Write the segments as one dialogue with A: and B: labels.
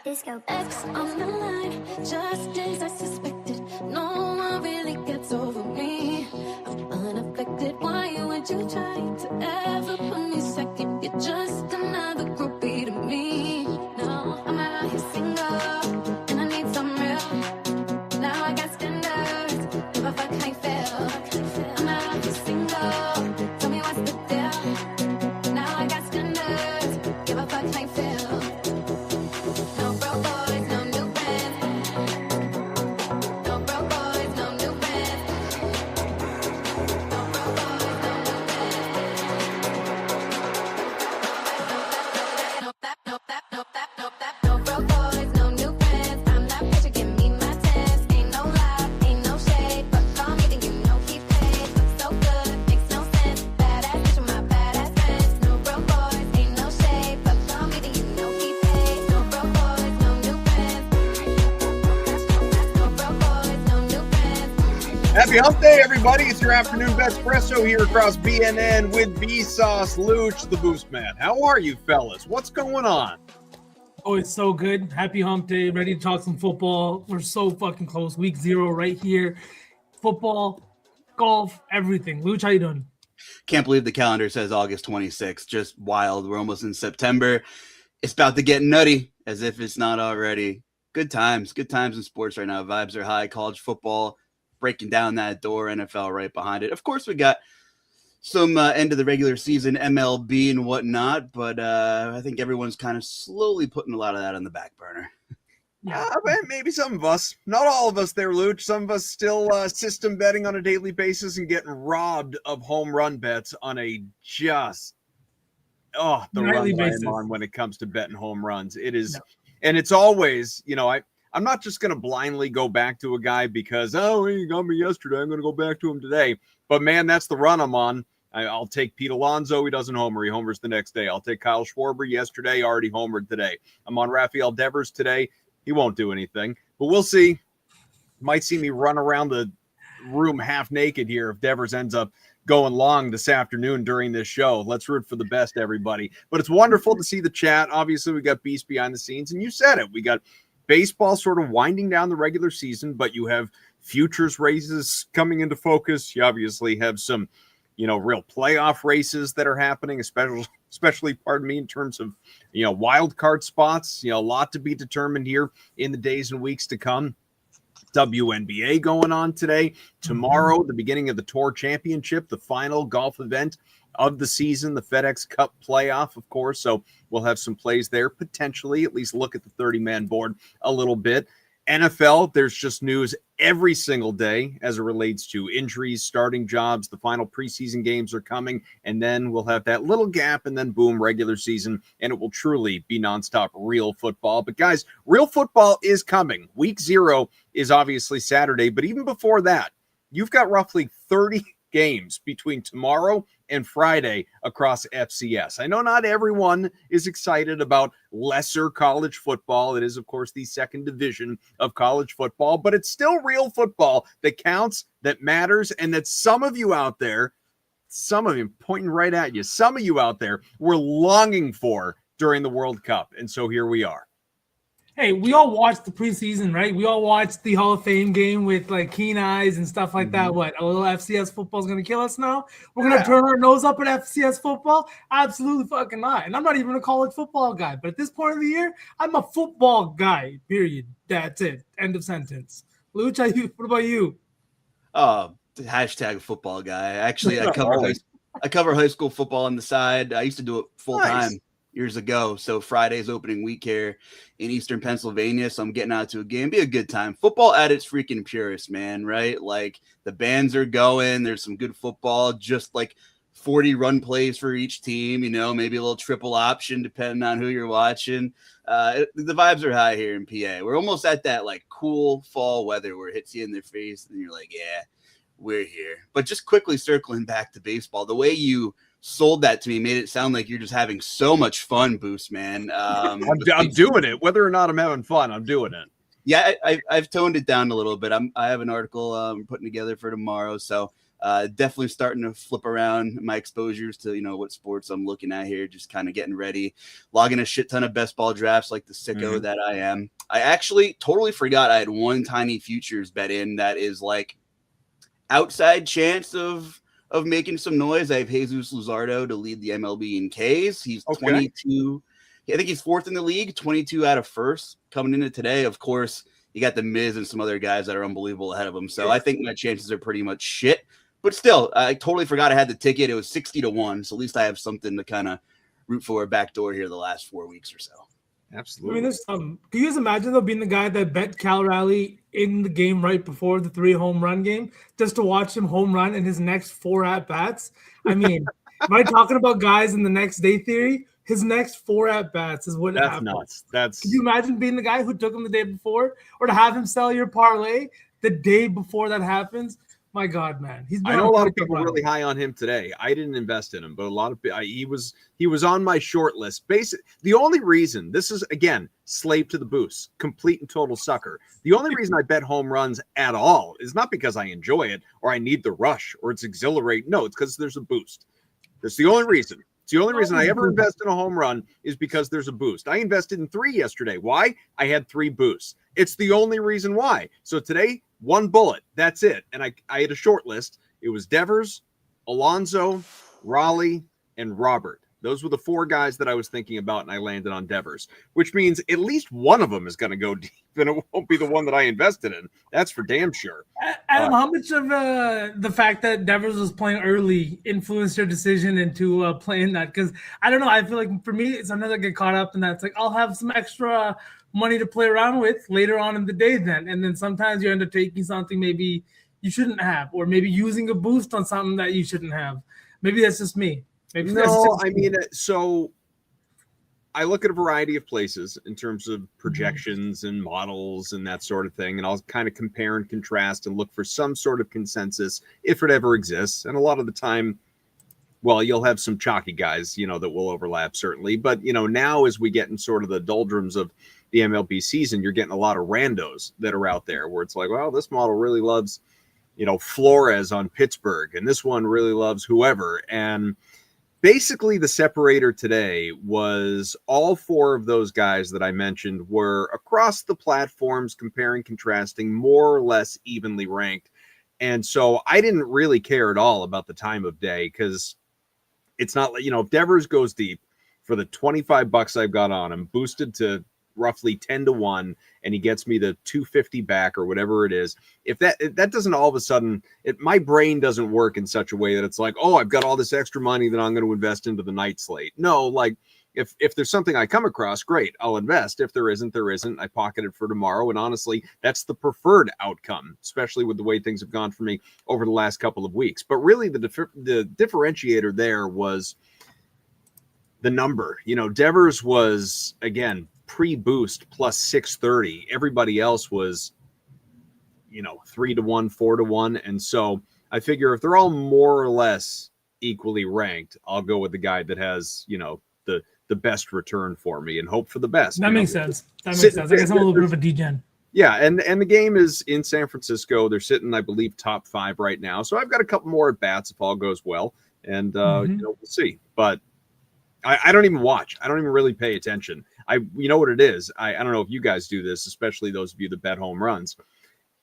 A: Disco X on the line, just as I suspected. No one really gets over me. I'm unaffected. Why would you try to ever put me second? You're just another groupie to me. No, I'm out here single, and I need some real. Now I got standards, give a fuck how you feel. I'm out here single, tell me what's the deal. Now I got standards, give a fuck how you feel.
B: Happy Hump Day, everybody. It's your afternoon Betspresso here across BNN with Vsauce, Luch, the Boost Man. How are you, fellas? What's going on?
C: Oh, it's so good. Happy Hump Day. Ready to talk some football. We're so fucking close. Week 0 right here. Football, golf, everything. Luch, how you doing?
D: Can't believe the calendar says August 26th. Just wild. We're almost in September. It's about to get nutty, as if it's not already. Good times in sports right now. Vibes are high. College football breaking down that door, NFL right behind it. Of course, we got some end of the regular season MLB and whatnot, but I think everyone's kind of slowly putting a lot of that on the back burner.
B: Maybe some of us. Not all of us there, Luch. Some of us still system betting on a daily basis and getting robbed of home run bets on a just the
C: nightly
B: run
C: basis.
B: I'm on when it comes to betting home runs. It is, and it's always, I'm not just going to blindly go back to a guy because, he got me yesterday, I'm going to go back to him today. But, man, that's the run I'm on. I'll take Pete Alonso. He doesn't homer. He homers the next day. I'll take Kyle Schwarber yesterday, already homered today. I'm on Rafael Devers today. He won't do anything. But we'll see. Might see me run around the room half naked here if Devers ends up going long this afternoon during this show. Let's root for the best, everybody. But it's wonderful to see the chat. Obviously, we got Beast behind the scenes, and you said it. We got baseball sort of winding down the regular season, but you have futures races coming into focus. You obviously have some, real playoff races that are happening, especially, in terms of, wild card spots. A lot to be determined here in the days and weeks to come. WNBA going on today. Tomorrow, the beginning of the Tour Championship, the final golf event of the season, the FedEx Cup playoff, of course. So we'll have some plays there, potentially, at least look at the 30-man board a little bit. NFL, there's just news every single day as it relates to injuries, starting jobs. The final preseason games are coming, and then we'll have that little gap, and then boom, regular season, and it will truly be nonstop real football. But guys, real football is coming. Week 0 is obviously Saturday, but even before that, you've got roughly 30 games between tomorrow and Friday across FCS. I know not everyone is excited about lesser college football. It is, of course, the second division of college football, but it's still real football that counts, that matters, and that some of you out there, some of you pointing right at you, some of you out there were longing for during the World Cup. And so here we are.
C: Hey, we all watched the preseason, right? We all watched the Hall of Fame game with keen eyes and stuff like that. What, a little FCS football is going to kill us now? We're going to turn our nose up at FCS football? Absolutely fucking not. And I'm not even a college football guy. But at this point of the year, I'm a football guy, period. That's it. End of sentence. Luch, what about you?
D: Hashtag football guy. Actually, I cover high school football on the side. I used to do it full time. Years ago. So Friday's opening week here in Eastern Pennsylvania. So I'm getting out to a game. Be a good time. Football at its freaking purest, man, right? Like the bands are going. There's some good football, just like 40 run plays for each team, maybe a little triple option depending on who you're watching. The vibes are high here in PA. We're almost at that like cool fall weather where it hits you in the face and you're like, yeah, we're here. But just quickly circling back to baseball, the way you sold that to me made it sound like you're just having so much fun, Boost, man. I'm
B: doing it. Whether or not I'm having fun, I'm doing it.
D: Yeah, I've toned it down a little bit. I have an article I'm putting together for tomorrow. So Definitely starting to flip around my exposures to, what sports I'm looking at here, just kind of getting ready, logging a shit ton of best ball drafts like the sicko that I am. I actually totally forgot I had one tiny futures bet in that is like outside chance of making some noise. I have Jesus Luzardo to lead the MLB in Ks. He's 22. I think he's fourth in the league, 22 out of first coming into today. Of course, you got the Miz and some other guys that are unbelievable ahead of him. So I think my chances are pretty much shit. But still, I totally forgot I had the ticket. It was 60-1. So at least I have something to kind of root for a backdoor here the last 4 weeks or so.
B: Absolutely.
C: I mean, can you guys imagine though being the guy that bet Cal Raleigh in the game right before the 3 home run game just to watch him home run in his next 4 at bats? I mean, am I talking about guys in the next day theory? His next 4 at bats is what happened.
B: Nuts.
C: Can you imagine being the guy who took him the day before, or to have him sell your parlay the day before that happens? My God, man,
B: I know a lot of people really high on him today. I didn't invest in him, but a lot of he was on my short list. Basically, the only reason this is again slave to the boost, complete and total sucker. The only reason I bet home runs at all is not because I enjoy it or I need the rush or it's exhilarating. No, it's because there's a boost. That's the only reason. It's the only reason I ever invest in a home run is because there's a boost. I invested in 3 yesterday. Why? I had 3 boosts. It's the only reason why. So today, 1 bullet. That's it. And I had a short list. It was Devers, Alonso, Raleigh, and Robert. Those were the 4 guys that I was thinking about, and I landed on Devers, which means at least one of them is going to go deep, and it won't be the one that I invested in. That's for damn sure.
C: Adam, how much of the fact that Devers was playing early influenced your decision into playing that? Because I don't know. I feel like for me, sometimes I get caught up in that. It's like I'll have some extra money to play around with later on in the day then. And then sometimes you end up taking something maybe you shouldn't have, or maybe using a boost on something that you shouldn't have. Maybe that's just me.
B: No, I mean, so I look at a variety of places in terms of projections and models and that sort of thing, and I'll kind of compare and contrast and look for some sort of consensus if it ever exists. And a lot of the time, well, you'll have some chalky guys, that will overlap certainly. But, now as we get in sort of the doldrums of the MLB season, you're getting a lot of randos that are out there where it's like, well, this model really loves, Flores on Pittsburgh, and this one really loves whoever. And basically, the separator today was all 4 of those guys that I mentioned were across the platforms, comparing, contrasting, more or less evenly ranked. And so I didn't really care at all about the time of day because it's not like, if Devers goes deep for the $25 I've got on him, boosted to roughly 10-1, and he gets me the 250 back or whatever it is. If that doesn't all of a sudden, my brain doesn't work in such a way that it's like, oh, I've got all this extra money that I'm going to invest into the night slate. No, like if there's something I come across, great, I'll invest. If there isn't, there isn't. I pocket it for tomorrow. And honestly, that's the preferred outcome, especially with the way things have gone for me over the last couple of weeks. But really the differentiator there was the number. Devers was, again, pre-boost plus 630. Everybody else was 3-1, 4-1, and so I figure if they're all more or less equally ranked, I'll go with the guy that has the best return for me and hope for the best.
C: That makes sense. I guess I'm a little bit of a degen.
B: Yeah, and the game is in San Francisco. They're sitting, I believe, top 5 right now, so I've got a couple more at bats if all goes well, and we'll see. But I don't even watch. I don't even really pay attention. You know what it is? I don't know if you guys do this, especially those of you that bet home runs.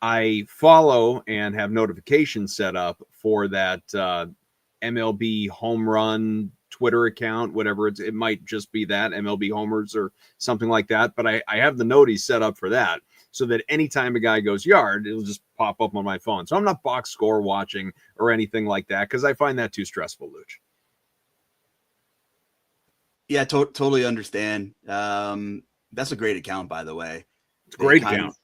B: I follow and have notifications set up for that MLB home run Twitter account, whatever it might just be that MLB homers or something like that. But I have the noties set up for that so that anytime a guy goes yard, it'll just pop up on my phone. So I'm not box score watching or anything like that because I find that too stressful, Luch.
D: Yeah, totally understand. That's a great account, by the way.
B: It's a great account.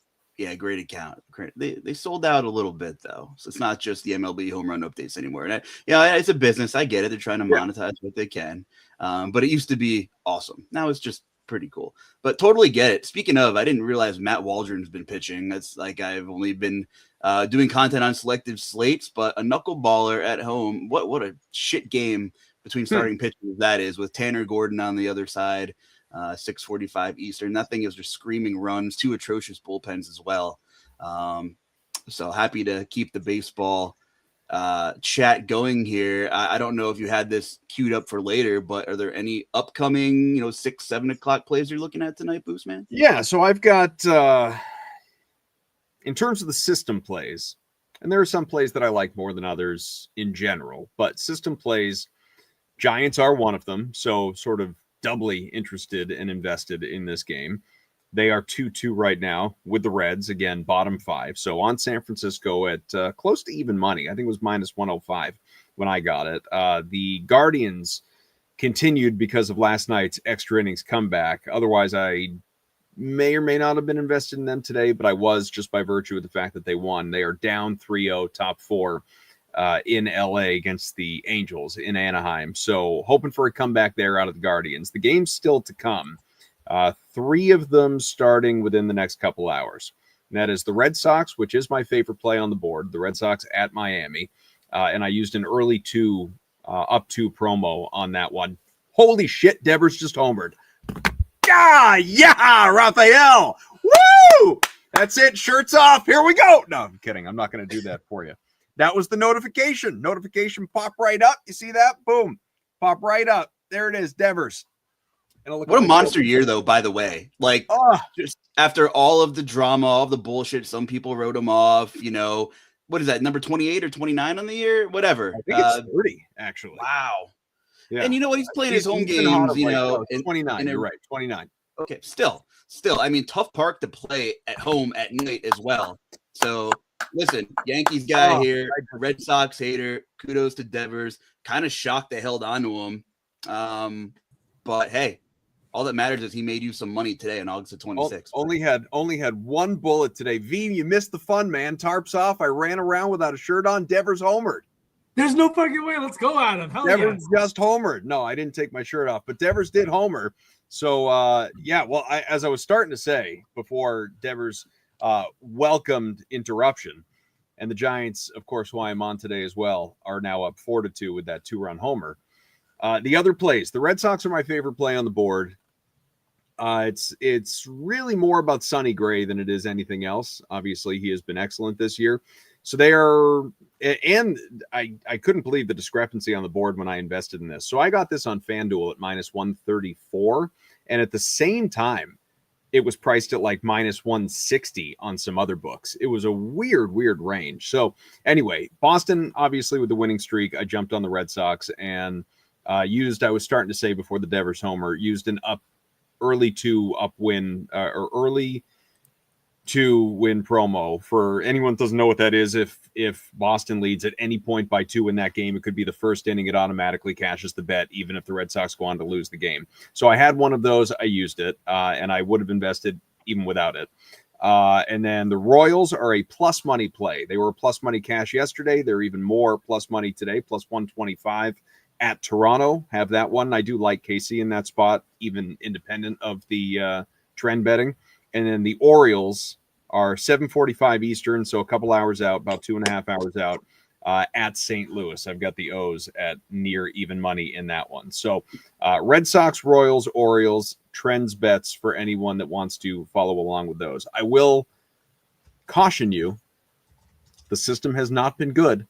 D: Great account. They sold out a little bit though, so it's not just the MLB home run updates anymore. And it's a business. I get it. They're trying to monetize what they can, but it used to be awesome. Now it's just pretty cool. But totally get it. Speaking of, I didn't realize Matt Waldron's been pitching. That's like I've only been doing content on selective slates, but a knuckleballer at home. What a shit game between starting pitchers that is, with Tanner Gordon on the other side. 6:45 Eastern. Nothing is just screaming runs, 2 atrocious bullpens as well. So happy to keep the baseball chat going here. I don't know if you had this queued up for later, but are there any upcoming, 6-7 o'clock plays you're looking at tonight, Boost Man?
B: Yeah, so I've got in terms of the system plays, and there are some plays that I like more than others in general, but system plays, Giants are one of them, so sort of doubly interested and invested in this game. They are 2-2 right now with the Reds, again, bottom 5. So on San Francisco at close to even money. I think it was minus 105 when I got it. The Guardians continued because of last night's extra innings comeback. Otherwise, I may or may not have been invested in them today, but I was just by virtue of the fact that they won. They are down 3-0, top 4 in LA against the Angels in Anaheim. So hoping for a comeback there out of the Guardians. The game's still to come. 3 of them starting within the next couple hours. And that is the Red Sox, which is my favorite play on the board. The Red Sox at Miami. And I used an early up 2 promo on that one. Holy shit, Devers just homered. Yeah, Raphael. Woo! That's it. Shirts off. Here we go. No, I'm kidding. I'm not going to do that for you. That was the notification. Notification pop right up. You see that? Boom. Pop right up. There it is, Devers.
D: What a monster year, though, by the way. Like, just after all of the drama, all of the bullshit, some people wrote him off. What is that, number 28 or 29 on the year? Whatever.
B: I think it's 30, actually.
D: Wow.
B: Yeah.
D: And you know what? He's playing his home games,
B: 29. You're right, 29.
D: Okay, still. I mean, tough park to play at home at night as well. So, listen, Yankees guy here, Red Sox hater. Kudos to Devers. Kind of shocked they held on to him. But, hey. All that matters is he made you some money today on August the 26th.
B: Only had one bullet today. V, you missed the fun, man. Tarps off. I ran around without a shirt on. Devers homered.
C: There's no fucking way. Let's go, Adam. Hell
B: Devers just homered. No, I didn't take my shirt off, but Devers did homer. So, as I was starting to say before Devers welcomed interruption, and the Giants, of course, who I am on today as well, are now up 4-2 with that 2-run homer. The other plays, the Red Sox are my favorite play on the board. It's really more about Sonny Gray than it is anything else. Obviously, he has been excellent this year. So they are, and I couldn't believe the discrepancy on the board when I invested in this. So I got this on FanDuel at minus 134. And at the same time, it was priced at like minus 160 on some other books. It was a weird range. So anyway, Boston, obviously with the winning streak, I jumped on the Red Sox and I was starting to say before the Devers homer, used an early to win promo. For anyone that doesn't know what that is, if Boston leads at any point by 2 in that game, it could be the first inning, it automatically cashes the bet, even if the Red Sox go on to lose the game. So I had one of those, I used it, and I would have invested even without it. And then the Royals are a plus money play. They were a plus money cash yesterday. They're even more plus money today, plus 125 at Toronto. Have that one. I do like KC in that spot, even independent of the trend betting. And then the Orioles are 7:45 Eastern, so a couple hours out, about 2.5 hours out, at St. Louis. I've got the O's at near even money in that one. So Red Sox, Royals, Orioles, trends bets for anyone that wants to follow along with those. I will caution you, the system has not been good.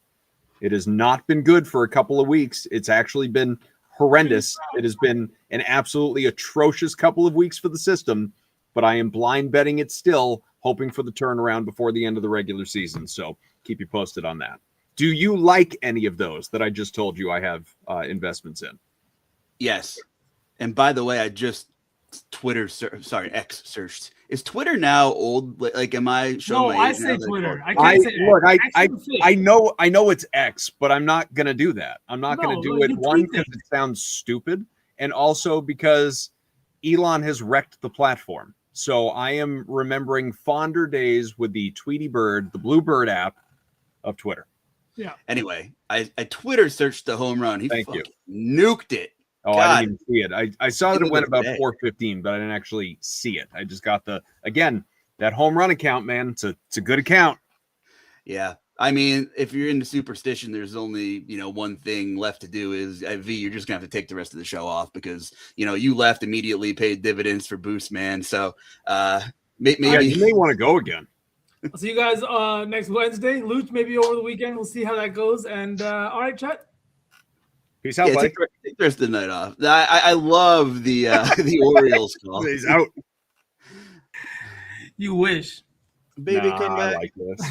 B: It has not been good for a couple of weeks. It's actually been horrendous. It has been an absolutely atrocious couple of weeks for the system, but I am blind betting it still, hoping for the turnaround before the end of the regular season. So keep you posted on that. Do you like any of those that I just told you I have investments in?
D: Yes. And by the way, I just X searched. Is Twitter now old? Like, am I showing?
C: No, I say Twitter. I can't say X.
B: I know it's X, but I'm not gonna do that. I'm not gonna do it. One, because it sounds stupid, and also because Elon has wrecked the platform. So I am remembering fonder days with the Tweety Bird, the Bluebird app of Twitter.
C: Yeah.
D: Anyway, I Twitter searched the home run. He nuked it.
B: Oh, God. I didn't even see it. I saw that it went about 415, but I didn't actually see it. I just got that home run account, man. It's a good account.
D: Yeah. I mean, if you're into superstition, there's only, one thing left to do is V, you're just gonna have to take the rest of the show off because, you left immediately, paid dividends for Boost, man. So maybe
B: you may want to go again.
C: I'll see you guys next Wednesday. Luch, maybe over the weekend. We'll see how that goes. And all right, Chet.
B: Peace out, buddy.
D: Take the rest of the night off. I love the the Orioles call.
B: He's out.
C: You wish.
D: Baby, come back.
B: I like this.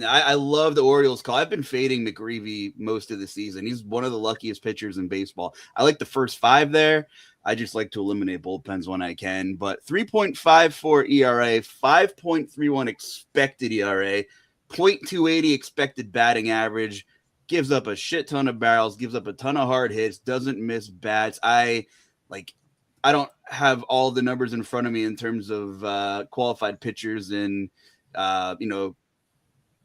D: I love the Orioles call. I've been fading McGreevy most of the season. He's one of the luckiest pitchers in baseball. I like the first 5 there. I just like to eliminate bullpens when I can. But 3.54 ERA, 5.31 expected ERA, 0.280 expected batting average, gives up a shit ton of barrels, gives up a ton of hard hits, doesn't miss bats. I don't have all the numbers in front of me in terms of qualified pitchers and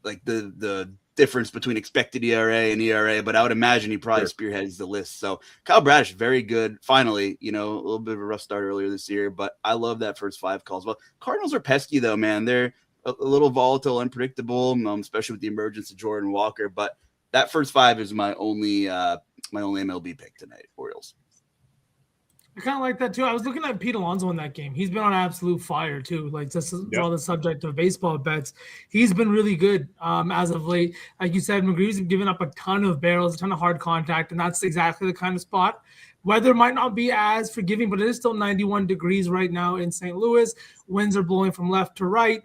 D: like the difference between expected ERA and ERA, but I would imagine he probably spearheads the list. So Kyle Bradish, very good. Finally, a little bit of a rough start earlier this year, but I love that first 5 calls. Well, Cardinals are pesky though, man. They're a little volatile, unpredictable, especially with the emergence of Jordan Walker. But that first 5 is my only MLB pick tonight. Orioles.
C: I kind of like that too. I was looking at Pete Alonso in that game. He's been on absolute fire too. Like just on the subject of baseball bets, he's been really good as of late. Like you said, McGreevy's given up a ton of barrels, a ton of hard contact, and that's exactly the kind of spot. Weather might not be as forgiving, but it is still 91 degrees right now in St. Louis. Winds are blowing from left to right.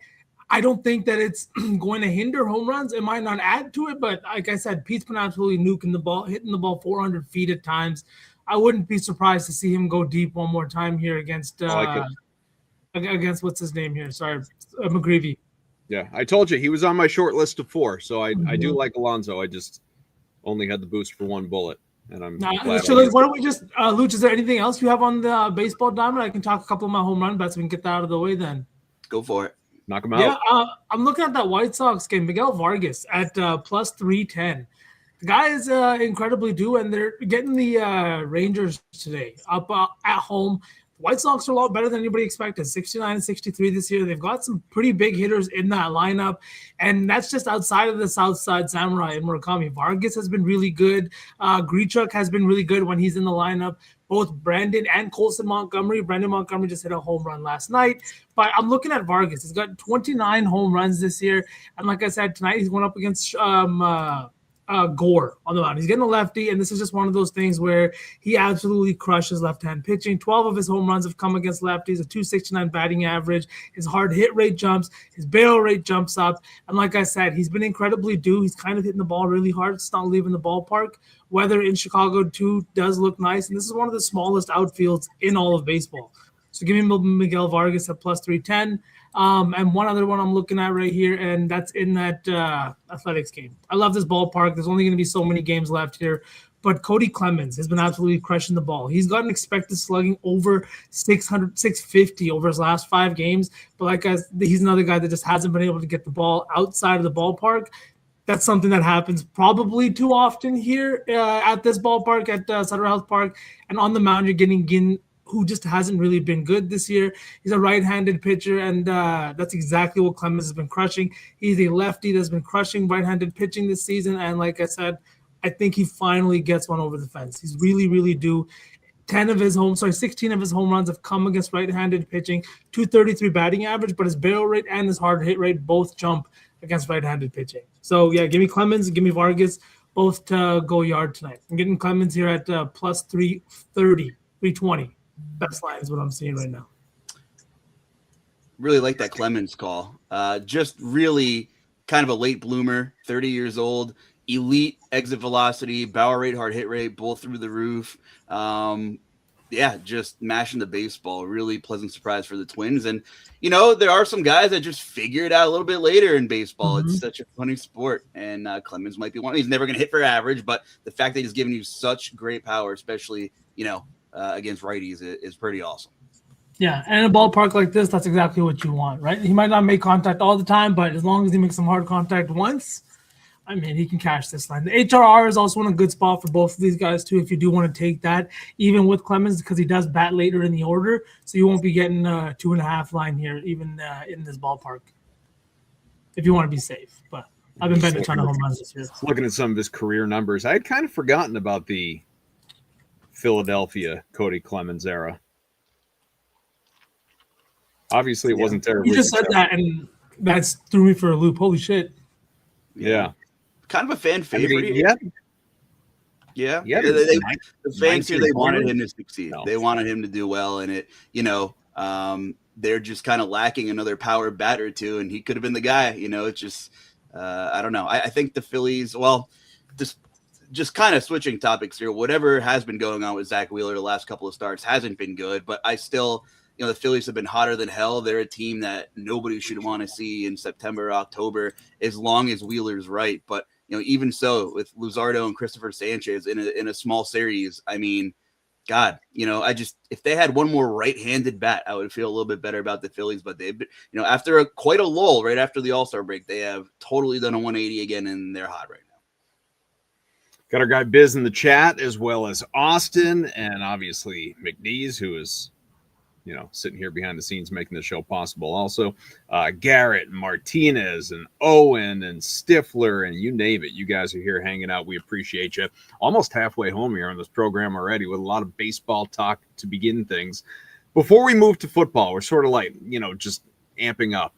C: I don't think that it's going to hinder home runs. It might not add to it, but like I said, Pete's been absolutely nuking the ball, hitting the ball 400 feet at times. I wouldn't be surprised to see him go deep one more time here against what's his name here? Sorry, McGreevy.
B: Yeah, I told you he was on my short list of 4, so I do like Alonso. I just only had the boost for 1 bullet, and I'm glad.
C: So why don't we just, Luch, is there anything else you have on the baseball diamond? I can talk a couple of my home run bets. We can get that out of the way then.
D: Go for it.
B: Knock him out.
C: Yeah, I'm looking at that White Sox game. Miguel Vargas at plus 310. The guy is incredibly due, and they're getting the Rangers today up at home. The White Sox are a lot better than anybody expected, 69 and 63 this year. They've got some pretty big hitters in that lineup, and that's just outside of the South Side Samurai and Murakami. Vargas has been really good. Grichuk has been really good when he's in the lineup. Both Brandon and Colson Montgomery. Brandon Montgomery just hit a home run last night. But I'm looking at Vargas. He's got 29 home runs this year. And like I said, tonight he's going up against Gore on the mound. He's getting a lefty, and this is just one of those things where he absolutely crushes left-hand pitching. 12 of his home runs have come against lefties, a 269 batting average. His hard hit rate jumps. His barrel rate jumps up. And like I said, he's been incredibly due. He's kind of hitting the ball really hard. It's not leaving the ballpark. Weather in Chicago, too, does look nice. And this is one of the smallest outfields in all of baseball. So give me Miguel Vargas at plus 310. And one other one I'm looking at right here, and that's in that Athletics game. I love this ballpark. There's only going to be so many games left here. But Cody Clemens has been absolutely crushing the ball. He's got an expected slugging over 600, 650 over his last 5 games. But he's another guy that just hasn't been able to get the ball outside of the ballpark. That's something that happens probably too often here at this ballpark at Sutter Health Park. And on the mound, you're getting Ginn, who just hasn't really been good this year. He's a right-handed pitcher, and that's exactly what Clemens has been crushing. He's a lefty that's been crushing right-handed pitching this season, and like I said, I think he finally gets one over the fence. He's really, really due. 16 of his home runs have come against right-handed pitching, 233 batting average, but his barrel rate and his hard hit rate both jump against right-handed pitching. So, yeah, give me Clemens, give me Vargas, both to go yard tonight. I'm getting Clemens here at plus 330, 320. Best line is what I'm seeing right now.
D: Really like that Clemens call. Just really kind of a late bloomer, 30 years old, elite exit velocity, barrel rate, hard hit rate, both through the roof. Just mashing the baseball. Really pleasant surprise for the Twins. And, there are some guys that just figure it out a little bit later in baseball. Mm-hmm. It's such a funny sport. And Clemens might be one. He's never going to hit for average, but the fact that he's giving you such great power, especially, against righties, is pretty awesome.
C: Yeah, and in a ballpark like this, that's exactly what you want, right? He might not make contact all the time, but as long as he makes some hard contact once, he can cash this line. The HRR is also in a good spot for both of these guys, too, if you do want to take that, even with Clemens, because he does bat later in the order, so you won't be getting a 2.5 line here, even in this ballpark, if you want to be safe. But I've been betting a ton of home runs this year.
B: Looking at some of his career numbers, I had kind of forgotten about the Philadelphia Cody Clemens era. Obviously, it wasn't terrible.
C: You just said that, and That's threw me for a loop. Holy shit.
B: Yeah.
D: Kind of a fan favorite. Yeah. The fans here, they wanted him to succeed. No. They wanted him to do well, and it, they're just kind of lacking another power bat or two, and he could have been the guy. It's just, I don't know. I think the Phillies, well, just kind of switching topics here. Whatever has been going on with Zach Wheeler the last couple of starts hasn't been good, but I still, the Phillies have been hotter than hell. They're a team that nobody should want to see in September, October, as long as Wheeler's right. But even so, with Luzardo and Christopher Sanchez in a small series, I mean, God, if they had one more right-handed bat, I would feel a little bit better about the Phillies. But they've been, after quite a lull right after the All-Star break, they have totally done a 180 again, and they're hot right now.
B: Got our guy Biz in the chat, as well as Austin, and obviously McNeese, who is sitting here behind the scenes making the show possible. Also, Garrett, Martinez, and Owen, and Stifler, and you name it. You guys are here hanging out. We appreciate you. Almost halfway home here on this program already with a lot of baseball talk to begin things. Before we move to football, we're sort of like, just amping up,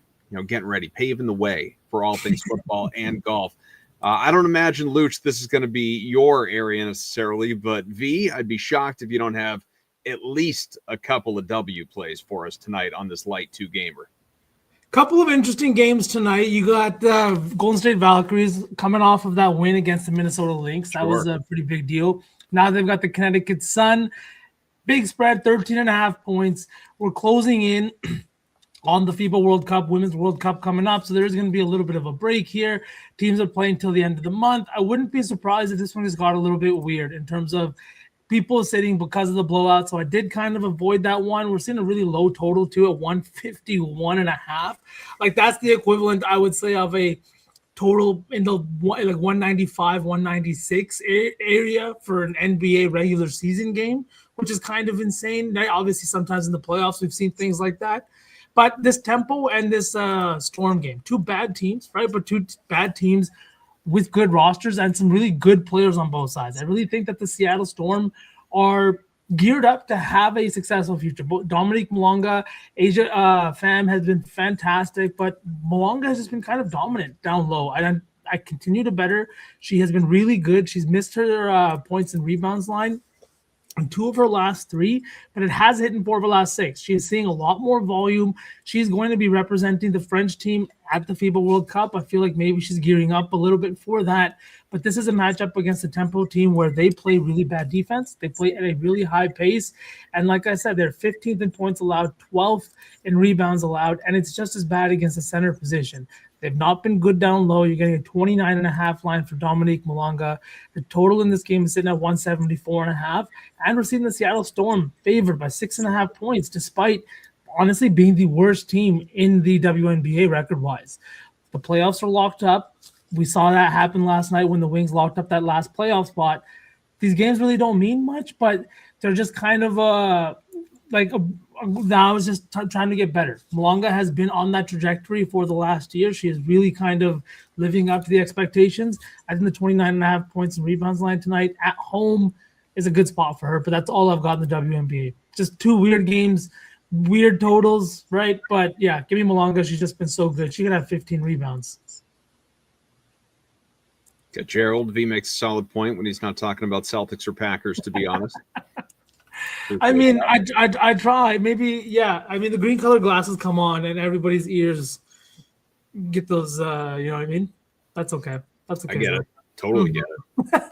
B: getting ready, paving the way for all things football and golf. I don't imagine, Luch, this is going to be your area necessarily, but V, I'd be shocked if you don't have at least a couple of W plays for us tonight on this light 2-gamer.
C: Couple of interesting games tonight. You got Golden State Valkyries coming off of that win against the Minnesota Lynx. That was a pretty big deal. Now they've got the Connecticut Sun. Big spread, 13.5 points. We're closing in on the FIBA World Cup, Women's World Cup coming up. So there's going to be a little bit of a break here. Teams are playing till the end of the month. I wouldn't be surprised if this one has got a little bit weird in terms of people sitting because of the blowout. So I did kind of avoid that one. We're seeing a really low total too at 151.5. Like that's the equivalent, I would say, of a total in the 195, 196 area for an NBA regular season game, which is kind of insane. Obviously, sometimes in the playoffs, we've seen things like that. But this Tempo and this Storm game, two bad teams, right? But two bad teams with good rosters and some really good players on both sides. I really think that the Seattle Storm are geared up to have a successful future. Dominique Malonga, Asia Pham has been fantastic, but Malonga has just been kind of dominant down low. I continue to bet her. She has been really good. She's missed her points and rebounds line in 2 of her last 3, but it has hit in 4 of her last 6. She is seeing a lot more volume. She's going to be representing the French team at the FIBA World Cup. I feel like maybe she's gearing up a little bit for that, but this is a matchup against the Tempo team where they play really bad defense. They play at a really high pace, and like I said, they're 15th in points allowed, 12th in rebounds allowed, and it's just as bad against the center position. They've not been good down low. You're getting a 29.5 line for Dominique Malonga. The total in this game is sitting at 174.5. And we're seeing the Seattle Storm favored by 6.5 points, despite honestly being the worst team in the WNBA record-wise. The playoffs are locked up. We saw that happen last night when the Wings locked up that last playoff spot. These games really don't mean much, but they're just kind of now it's just trying to get better. Malonga has been on that trajectory for the last year. She is really kind of living up to the expectations. I think the 29.5 points and rebounds line tonight at home is a good spot for her, but that's all I've got in the WNBA. Just 2 weird games, weird totals, right? But yeah, give me Malonga. She's just been so good. She can have 15 rebounds.
B: Got Gerald. V makes a solid point when he's not talking about Celtics or Packers, to be honest.
C: I mean, I try. Maybe, yeah. I mean, the green colored glasses come on and everybody's ears get those, you know what I mean? That's okay. That's okay.
B: I get it. Totally get it.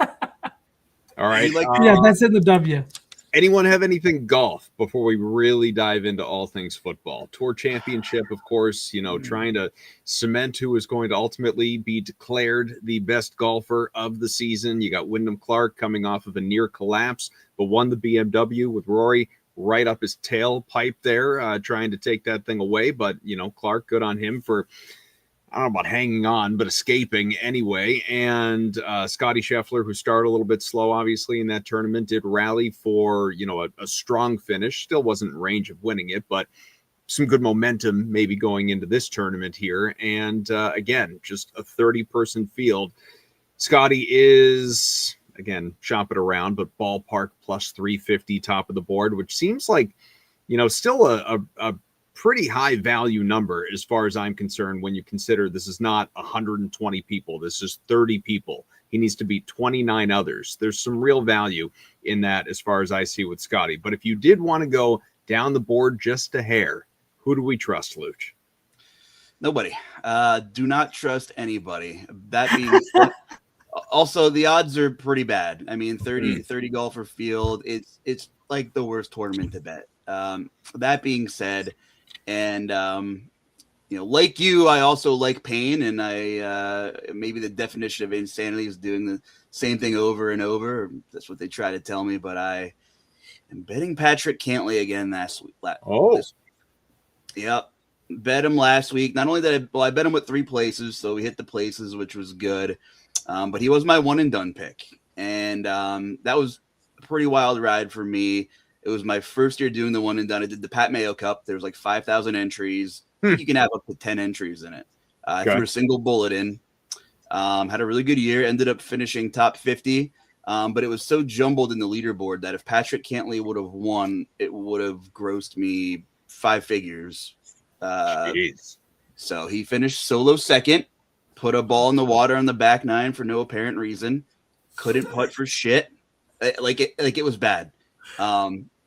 B: All right.
C: Yeah, that's in the W.
B: Anyone have anything golf before we really dive into all things football? Tour Championship, of course, trying to cement who is going to ultimately be declared the best golfer of the season. You got Wyndham Clark coming off of a near collapse, but won the BMW with Rory right up his tailpipe there, trying to take that thing away. But, Clark, good on him for, I don't know about hanging on, but escaping anyway. And Scotty Scheffler, who started a little bit slow, obviously, in that tournament, did rally for, a strong finish. Still wasn't in range of winning it, but some good momentum maybe going into this tournament here. And again, just a 30-person field. Scotty is, again, shop it around, but ballpark plus 350 top of the board, which seems like, still a pretty high value number as far as I'm concerned when you consider this is not 120 people. This is 30 people. He needs to beat 29 others. There's some real value in that as far as I see with Scotty. But if you did want to go down the board just a hair, who do we trust, Luch?
D: Nobody. Do not trust anybody. That being said, also the odds are pretty bad. I mean, 30 golfer field, it's like the worst tournament to bet. That being said, and like you, I also like pain, and I maybe the definition of insanity is doing the same thing over and over. That's what they try to tell me, but I am betting Patrick Cantlay again this week. Yep. Bet him last week. Not only that, I bet him with 3 places, so we hit the places, which was good. But he was my one and done pick, and that was a pretty wild ride for me. It was my first year doing the one and done. I did the Pat Mayo Cup. There was like 5,000 entries. You can have up to 10 entries in it. I threw a single bullet in. Had a really good year. Ended up finishing top 50. But it was so jumbled in the leaderboard that if Patrick Cantlay would have won, it would have grossed me 5 figures. So he finished solo second. Put a ball in the water on the back 9 for no apparent reason. Couldn't putt for shit. Like it was bad.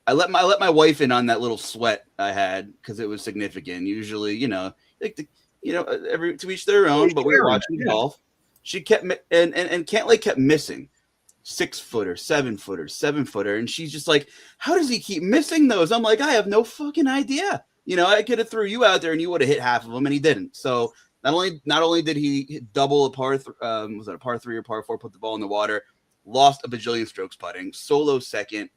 D: I let my wife in on that little sweat I had because it was significant. Usually, every to each their own. But we were watching golf. She kept and Cantlay kept missing 6-footer, 7-footer, 7-footer, and she's just like, "How does he keep missing those?" I'm like, "I have no fucking idea." I could have threw you out there and you would have hit half of them, and he didn't. So not only did he double a par, was it a par 3 or par 4? Put the ball in the water, lost a bajillion strokes putting, solo second.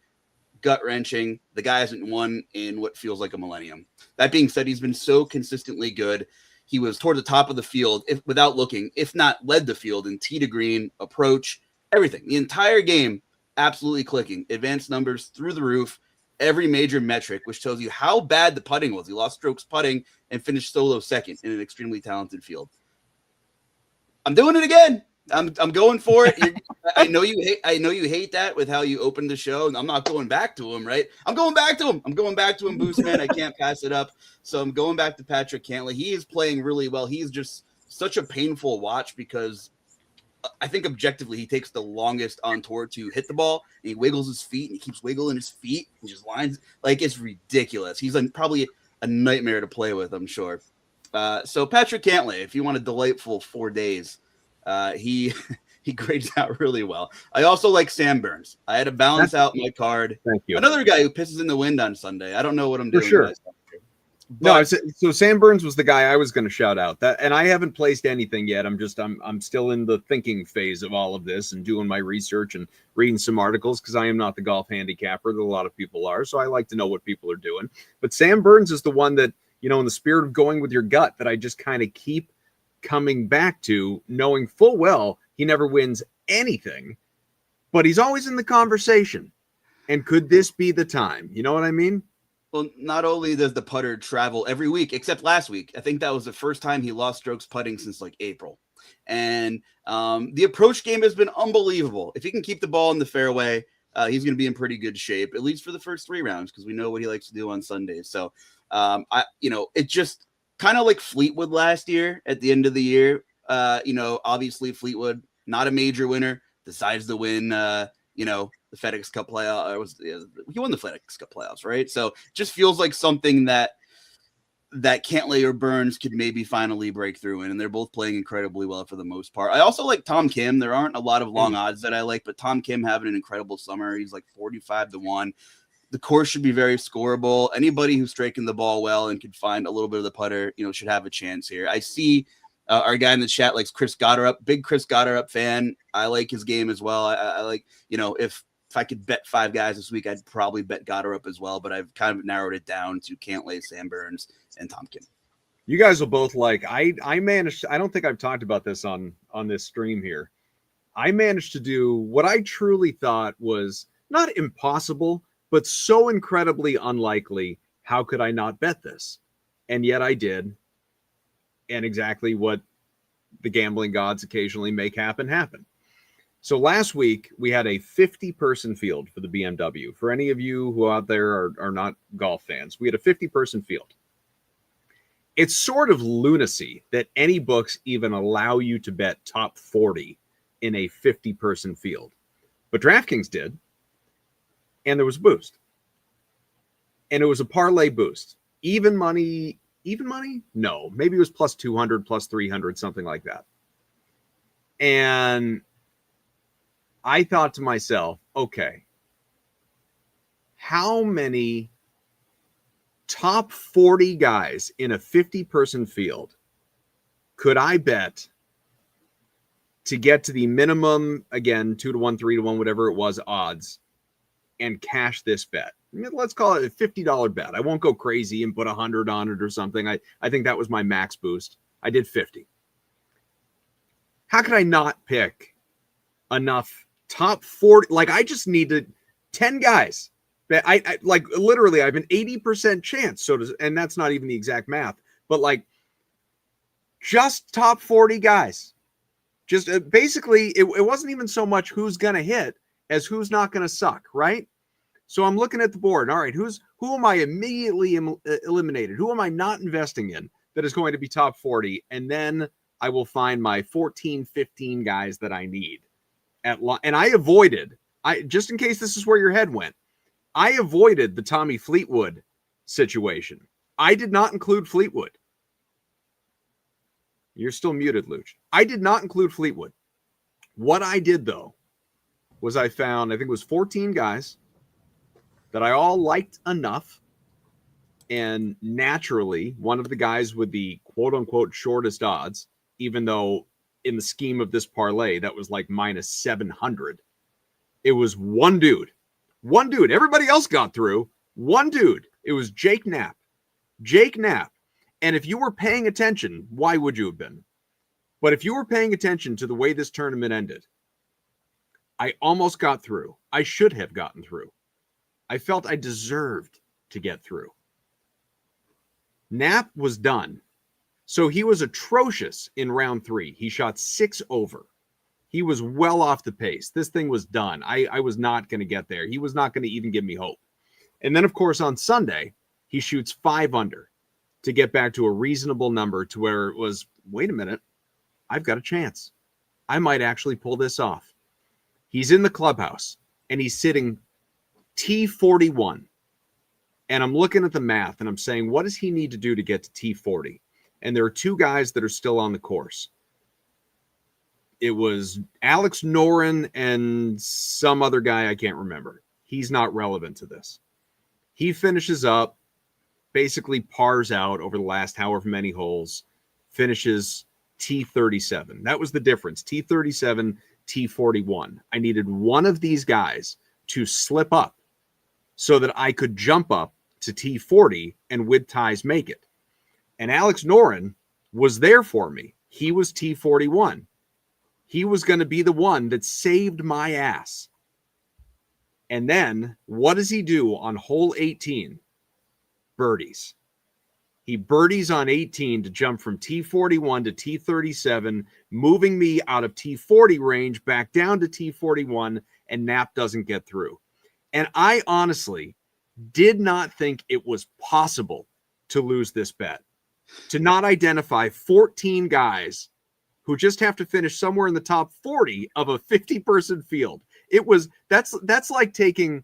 D: Gut-wrenching. The guy hasn't won in what feels like a millennium. That being said, he's been so consistently good. He was toward the top of the field, without looking, if not led the field in tee to green, approach, everything. The entire game, absolutely clicking. Advanced numbers through the roof, every major metric, which tells you how bad the putting was. He lost strokes putting and finished solo second in an extremely talented field. I'm doing it again. I'm going for it. I know you hate that with how you opened the show, and I'm not going back to him, right? I'm going back to him, Boost Man. I can't pass it up. So I'm going back to Patrick Cantlay. He is playing really well. He's just such a painful watch because I think objectively he takes the longest on tour to hit the ball. And he wiggles his feet and he keeps wiggling his feet and just lines like it's ridiculous. He's probably a nightmare to play with, I'm sure. So Patrick Cantlay, if you want a delightful 4 days, he grades out really well. I also like Sam Burns. I had to balance out my card.
B: Thank you.
D: Another guy who pisses in the wind on Sunday. I don't know what I'm doing.
B: For sure. No, so Sam Burns was the guy I was going to shout out. That, and I haven't placed anything yet. I'm still in the thinking phase of all of this and doing my research and reading some articles because I am not the golf handicapper that a lot of people are. So I like to know what people are doing. But Sam Burns is the one that, in the spirit of going with your gut, that I just kind of keep coming back to, knowing full well he never wins anything, but he's always in the conversation. And could this be the time? You know what I mean?
D: Well, not only does the putter travel every week, except last week, I think that was the first time he lost strokes putting since like April. And the approach game has been unbelievable. If he can keep the ball in the fairway, he's going to be in pretty good shape, at least for the first 3 rounds, because we know what he likes to do on Sundays. So, it just kind of like Fleetwood last year at the end of the year. Obviously Fleetwood, not a major winner, decides to win, the FedEx Cup playoff. He won the FedEx Cup playoffs, right? So it just feels like something that Cantlay or Burns could maybe finally break through in, and they're both playing incredibly well for the most part. I also like Tom Kim. There aren't a lot of long odds that I like, but Tom Kim having an incredible summer. He's like 45-1. The course should be very scoreable. Anybody who's striking the ball well and can find a little bit of the putter, should have a chance here. I see our guy in the chat likes Chris Gotterup. Big Chris Gotterup fan. I like his game as well. I like, if I could bet 5 guys this week, I'd probably bet Gotterup as well. But I've kind of narrowed it down to Cantlay, Sam Burns, and Tom Kim.
B: You guys will both like. I managed. I don't think I've talked about this on this stream here. I managed to do what I truly thought was not impossible, but so incredibly unlikely. How could I not bet this? And yet I did. And exactly what the gambling gods occasionally make happen. So last week we had a 50-person field for the BMW. For any of you who out there are not golf fans, we had a 50-person field. it's sort of lunacy that any books even allow you to bet top 40 in a 50-person field. But DraftKings did, and there was a boost. And it was a parlay boost. Even money? No, maybe it was plus 200, plus 300, something like that. And I thought to myself, okay, how many top 40 guys in a 50-person field could I bet to get to the minimum, again, 2-1, 3-1, whatever it was, odds, and cash this bet? Let's call it a $50 bet. I won't go crazy and put 100 on it or something. I think that was my max boost. I did 50. How could I not pick enough top 40? Like, I just needed 10 guys. I like, literally, I have an 80% chance. And that's not even the exact math, but like just top 40 guys. Just basically, it wasn't even so much who's going to hit as who's not going to suck, right? So I'm looking at the board. All right, who am I immediately eliminated? Who am I not investing in that is going to be top 40? And then I will find my 14, 15 guys that I need. And I avoided, just in case this is where your head went, I avoided the Tommy Fleetwood situation. I did not include Fleetwood. You're still muted, Luch. I did not include Fleetwood. What I did, though, was I found, I think it was 14 guys that I all liked enough. And naturally, one of the guys with the quote-unquote shortest odds, even though in the scheme of this parlay, that was like minus 700. It was one dude. One dude. Everybody else got through. One dude. It was Jake Knapp. Jake Knapp. And if you were paying attention, why would you have been? But if you were paying attention to the way this tournament ended, I almost got through. I should have gotten through. I felt I deserved to get through. Knapp was done. So he was atrocious in round 3. He shot 6 over. He was well off the pace. This thing was done. I was not going to get there. He was not going to even give me hope. And then, of course, on Sunday, he shoots 5 under to get back to a reasonable number to where it was, wait a minute, I've got a chance. I might actually pull this off. He's in the clubhouse, and he's sitting T41. And I'm looking at the math, and I'm saying, what does he need to do to get to T40? And there are 2 guys that are still on the course. It was Alex Noren and some other guy I can't remember. He's not relevant to this. He finishes up, basically pars out over the last however many holes, finishes T37. That was the difference. T37, T41. I needed one of these guys to slip up so that I could jump up to T40 and with ties make it. And Alex Noren was there for me. He was T41. He was going to be the one that saved my ass. And then what does he do on hole 18? Birdies. He birdies on 18 to jump from T41 to T37, moving me out of T40 range back down to T41, and Knapp doesn't get through. And I honestly did not think it was possible to lose this bet, to not identify 14 guys who just have to finish somewhere in the top 40 of a 50-person field. That's like taking,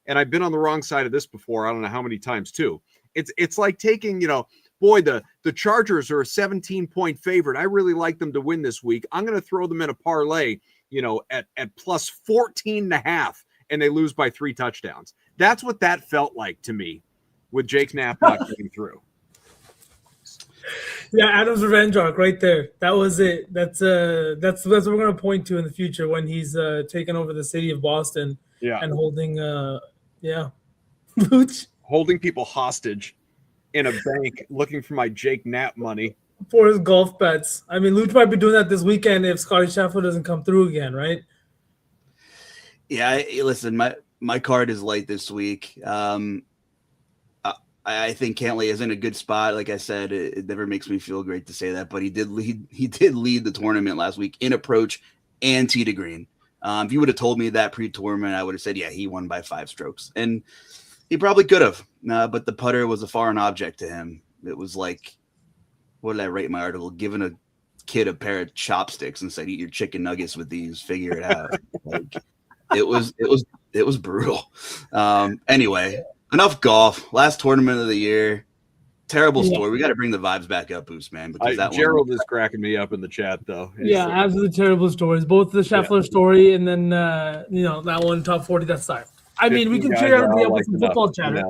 B: and I've been on the wrong side of this before, I don't know how many times too. It's like taking, boy, the Chargers are a 17-point favorite. I really like them to win this week. I'm going to throw them in a parlay, at plus 14.5, and they lose by 3 touchdowns. That's what that felt like to me with Jake Knapp not getting through.
C: Yeah, Adam's revenge arc right there. That was it. That's what we're gonna point to in the future when he's taking over the city of Boston.
B: Yeah.
C: And holding Luch.
B: Holding people hostage in a bank looking for my Jake Knapp money.
C: For his golf bets. I mean, Luch might be doing that this weekend if Scotty Scheffler doesn't come through again, right?
D: Yeah, listen, my card is light this week. I think Cantlay is in a good spot. Like I said, it never makes me feel great to say that, but he did lead the tournament last week in approach and tee to green. If you would have told me that pre-tournament, I would have said, yeah, he won by 5 strokes. And he probably could have, but the putter was a foreign object to him. It was like what did I write in my article? Giving a kid a pair of chopsticks and said, "Eat your chicken nuggets with these. Figure it out." Like, it was brutal. Anyway, enough golf. Last tournament of the year. Terrible story. We got to bring the vibes back up, Boost, man. Because
B: Gerald is cracking me up in the chat, though.
C: Yeah, absolutely terrible stories. Both the Scheffler story and then that one top 40. That's side. I mean, we can cheer everybody up with some football chatter.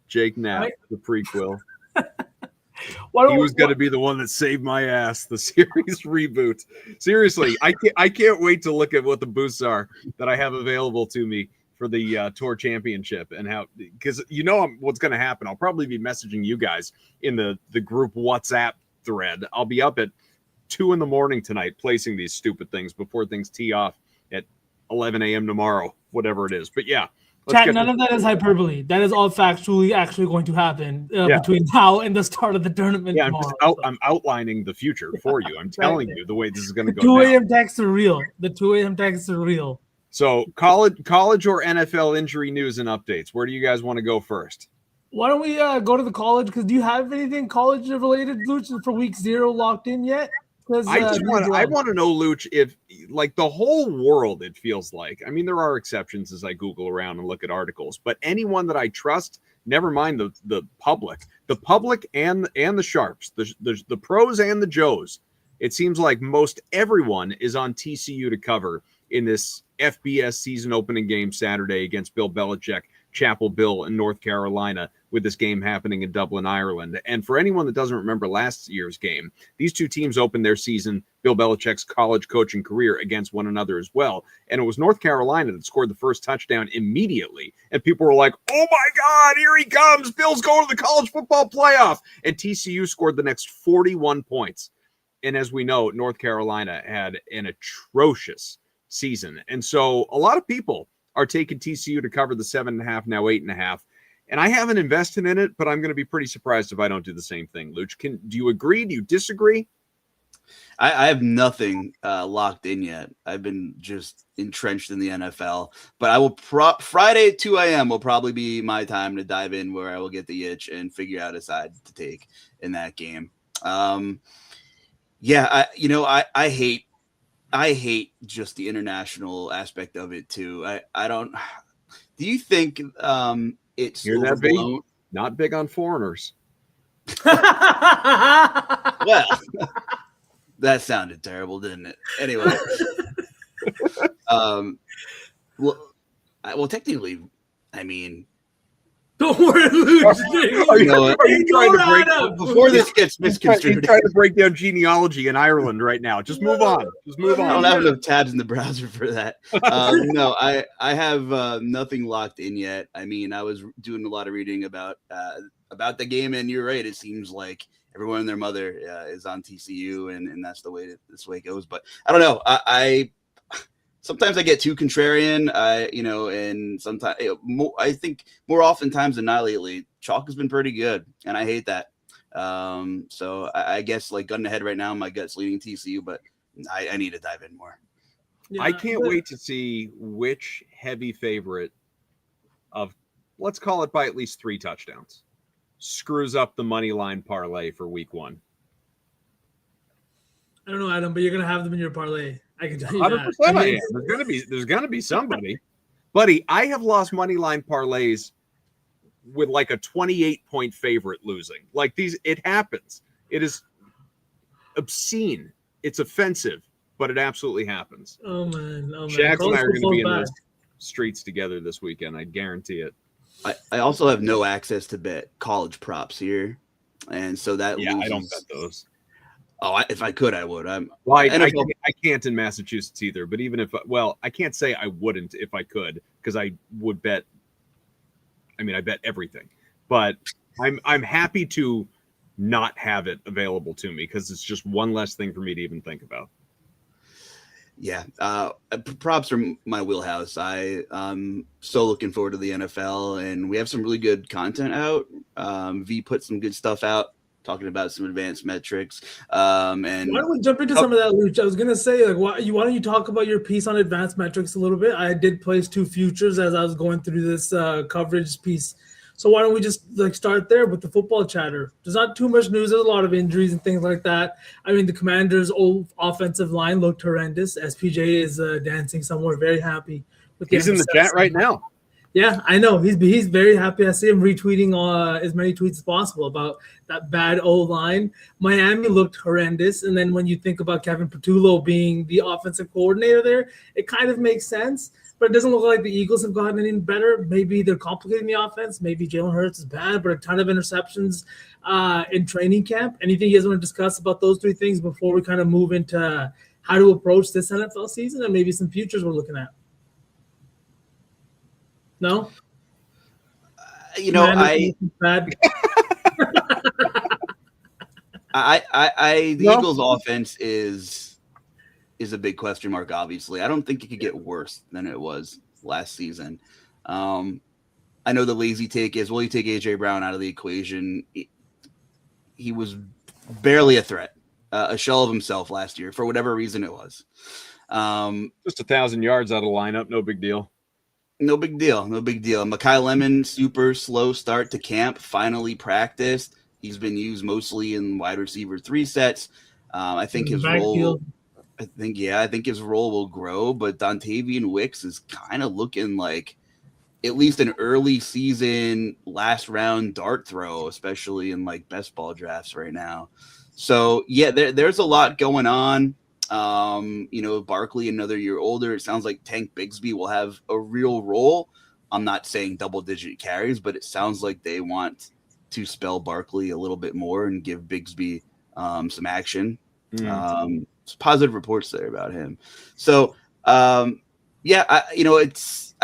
B: Jake Knapp, right? The prequel.
C: He
B: was going to be the one that saved my ass. The series reboot. Seriously, I can't wait to look at what the boosts are that I have available to me for the tour championship, and how, because what's going to happen. I'll probably be messaging you guys in the group WhatsApp thread. I'll be up at 2 a.m. tonight placing these stupid things before things tee off at 11 a.m. tomorrow, whatever it is. But yeah.
C: Chat, none of that is hyperbole. That is all factually actually going to happen between now and the start of the tournament.
B: Yeah,
C: tomorrow,
B: I'm outlining the future for you. I'm telling you the way this is going to go.
C: 2 a.m. texts are real. The 2 a.m. texts are real.
B: So college or NFL injury news and updates. Where do you guys want to go first?
C: Why don't we go to the college? Because do you have anything college related, Luch, for week 0 locked in yet?
B: I want to know, Luch, if like the whole world, it feels like, I mean, there are exceptions as I Google around and look at articles, but anyone that I trust, never mind the public and the sharps, the pros and the Joes, it seems like most everyone is on TCU to cover in this FBS season opening game Saturday against Bill Belichick, Chapel Bill in North Carolina, with this game happening in Dublin, Ireland. And for anyone that doesn't remember last year's game, these two teams opened their season, Bill Belichick's college coaching career, against one another as well. And it was North Carolina that scored the first touchdown immediately. And people were like, oh my God, here he comes. Bill's going to the college football playoff. And TCU scored the next 41 points. And as we know, North Carolina had an atrocious season. And so a lot of people are taking TCU to cover the 7.5, now 8.5. And I haven't invested in it, but I'm going to be pretty surprised if I don't do the same thing. Luch, do you agree? Do you disagree?
D: I have nothing locked in yet. I've been just entrenched in the NFL. But I will Friday at 2 a.m. will probably be my time to dive in, where I will get the itch and figure out a side to take in that game. I hate just the international aspect of it too. I don't. Do you think it's
B: overblown? Not big on foreigners.
D: Well, that sounded terrible, didn't it? Anyway, well, technically, I mean.
C: Don't worry, Luch.
D: Before this gets misconstrued,
B: he's trying to break down genealogy in Ireland right now. Just move on. Just move on.
D: I don't have enough tabs in the browser for that. No, I have nothing locked in yet. I mean, I was doing a lot of reading about the game, and you're right. It seems like everyone and their mother is on TCU, and that's the way this way goes. But I don't know. Sometimes I get too contrarian, and sometimes I think more oftentimes than not lately, chalk has been pretty good, and I hate that. So I guess like gun to head right now, my gut's leading TCU, but I need to dive in more.
B: Yeah, I can't wait to see which heavy favorite of, let's call it by at least 3 touchdowns, screws up the money line parlay for week 1.
C: I don't know, Adam, but you're gonna have them in your parlay. I can tell you
B: 100%
C: that.
B: I am. There's gonna be somebody. Buddy, I have lost money line parlays with like a 28-point favorite losing. Like these, it happens. It is obscene. It's offensive, but it absolutely happens.
C: Oh man.
B: Shax and I are gonna be in the streets together this weekend. I guarantee it.
D: I also have no access to bet college props here. And so that
B: loses. I don't bet those.
D: Oh, if I could, I would.
B: I can't in Massachusetts either. But even if, I can't say I wouldn't if I could, because I would bet. I mean, I bet everything. But I'm happy to not have it available to me because it's just one less thing for me to even think about.
D: Yeah, props are my wheelhouse. I'm so looking forward to the NFL, and we have some really good content out. V put some good stuff out, talking about some advanced metrics. And
C: why don't we jump into some of that, Luch? I was gonna say, like, why don't you talk about your piece on advanced metrics a little bit? I did place 2 futures as I was going through this coverage piece. So why don't we just start there with the football chatter? There's not too much news. There's a lot of injuries and things like that. I mean, the Commanders' old offensive line looked horrendous. SPJ is dancing somewhere, very happy with the
B: He's in the chat right now.
C: Yeah, I know. He's very happy. I see him retweeting as many tweets as possible about that bad O-line. Miami looked horrendous. And then when you think about Kevin Patullo being the offensive coordinator there, it kind of makes sense. But it doesn't look like the Eagles have gotten any better. Maybe they're complicating the offense. Maybe Jalen Hurts is bad, but a ton of interceptions in training camp. Anything you guys want to discuss about those three things before we kind of move into how to approach this NFL season and maybe some futures we're looking at? No?
D: The Eagles offense is a big question mark, obviously. I don't think it could get worse than it was last season. I know the lazy take is, well, you take A.J. Brown out of the equation. He was barely a threat, a shell of himself last year for whatever reason it was.
B: Just 1,000 yards out of lineup, no big deal.
D: No big deal. Mekhi Lemon, super slow start to camp, finally practiced. He's been used mostly in wide receiver 3 sets. I think his role will grow, but Dontavian Wicks is kind of looking like at least an early season last round dart throw, especially in like best ball drafts right now. So yeah, there's a lot going on. Barkley another year older. It sounds like Tank Bigsby will have a real role. I'm not saying double-digit carries, but it sounds like they want to spell Barkley a little bit more and give Bigsby some action. Some positive reports there about him. So, I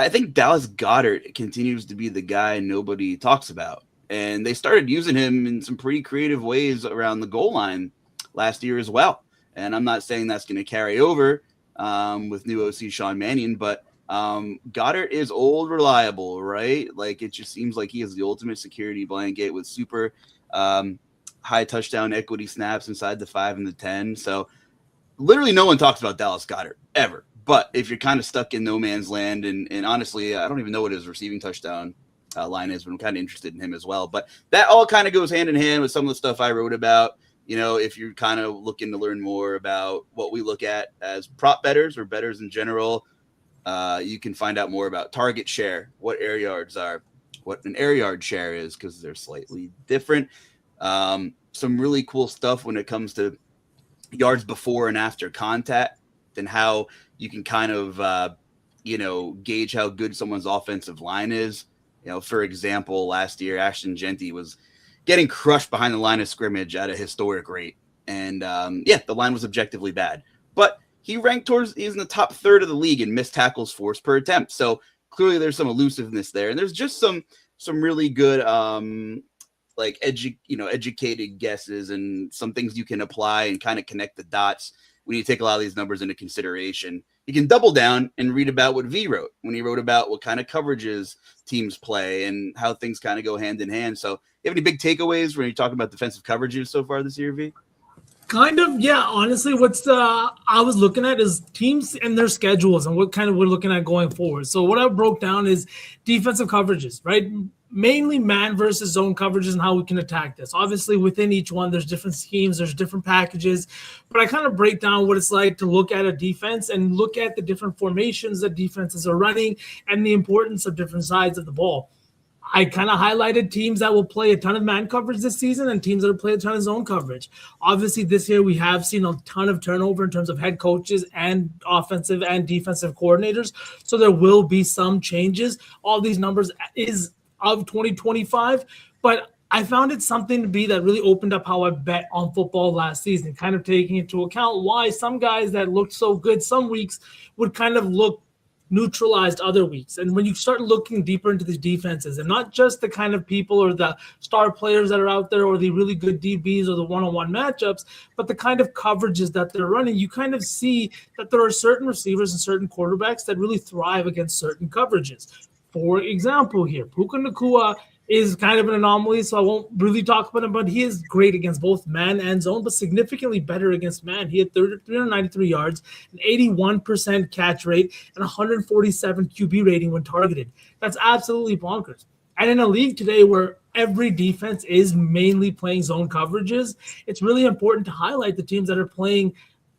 D: think Dallas Goedert continues to be the guy nobody talks about. And they started using him in some pretty creative ways around the goal line last year as well. And I'm not saying that's going to carry over with new OC Sean Mannion, but Goddard is old reliable, right? Like it just seems like he is the ultimate security blanket with super high touchdown equity snaps inside the 5 and the 10. So literally no one talks about Dallas Goedert ever. But if you're kind of stuck in no man's land, and honestly, I don't even know what his receiving touchdown line is, but I'm kind of interested in him as well. But that all kind of goes hand in hand with some of the stuff I wrote about. If you're kind of looking to learn more about what we look at as prop bettors or bettors in general, you can find out more about target share, what air yards are, what an air yard share is, because they're slightly different. Some really cool stuff when it comes to yards before and after contact and how you can kind of, gauge how good someone's offensive line is. For example, last year, Ashton Genty was getting crushed behind the line of scrimmage at a historic rate. And the line was objectively bad, but he's in the top third of the league in missed tackles forced per attempt. So clearly there's some elusiveness there. And there's just some really good, educated guesses and some things you can apply and kind of connect the dots when you take a lot of these numbers into consideration. You can double down and read about what V wrote when he wrote about what kind of coverages teams play and how things kind of go hand in hand. So you have any big takeaways when you're talking about defensive coverages so far this year, V?
C: Kind of, yeah. Honestly, I was looking at is teams and their schedules and what kind of we're looking at going forward. So what I broke down is defensive coverages, right? Mainly man versus zone coverages and how we can attack this. Obviously, within each one, there's different schemes, there's different packages, but I kind of break down what it's like to look at a defense and look at the different formations that defenses are running and the importance of different sides of the ball. I kind of highlighted teams that will play a ton of man coverage this season and teams that will play a ton of zone coverage. Obviously, this year we have seen a ton of turnover in terms of head coaches and offensive and defensive coordinators. So there will be some changes. All these numbers is of 2025, but I found it something to be that really opened up how I bet on football last season, kind of taking into account why some guys that looked so good some weeks would kind of look neutralized other weeks. And when you start looking deeper into these defenses and not just the kind of people or the star players that are out there or the really good DBs or the one-on-one matchups, but the kind of coverages that they're running, you kind of see that there are certain receivers and certain quarterbacks that really thrive against certain coverages. For example here, Puka Nacua is kind of an anomaly, so I won't really talk about him, but he is great against both man and zone, but significantly better against man. He had 393 yards, an 81% catch rate, and 147 QB rating when targeted. That's absolutely bonkers. And in a league today where every defense is mainly playing zone coverages, it's really important to highlight the teams that are playing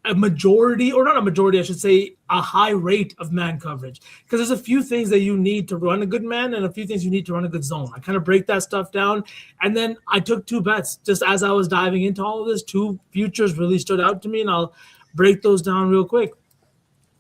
C: a majority, or not a majority, I should say, a high rate of man coverage. Because there's a few things that you need to run a good man and a few things you need to run a good zone. I kind of break that stuff down. And then I took two bets just as I was diving into all of this. Two futures really stood out to me, and I'll break those down real quick.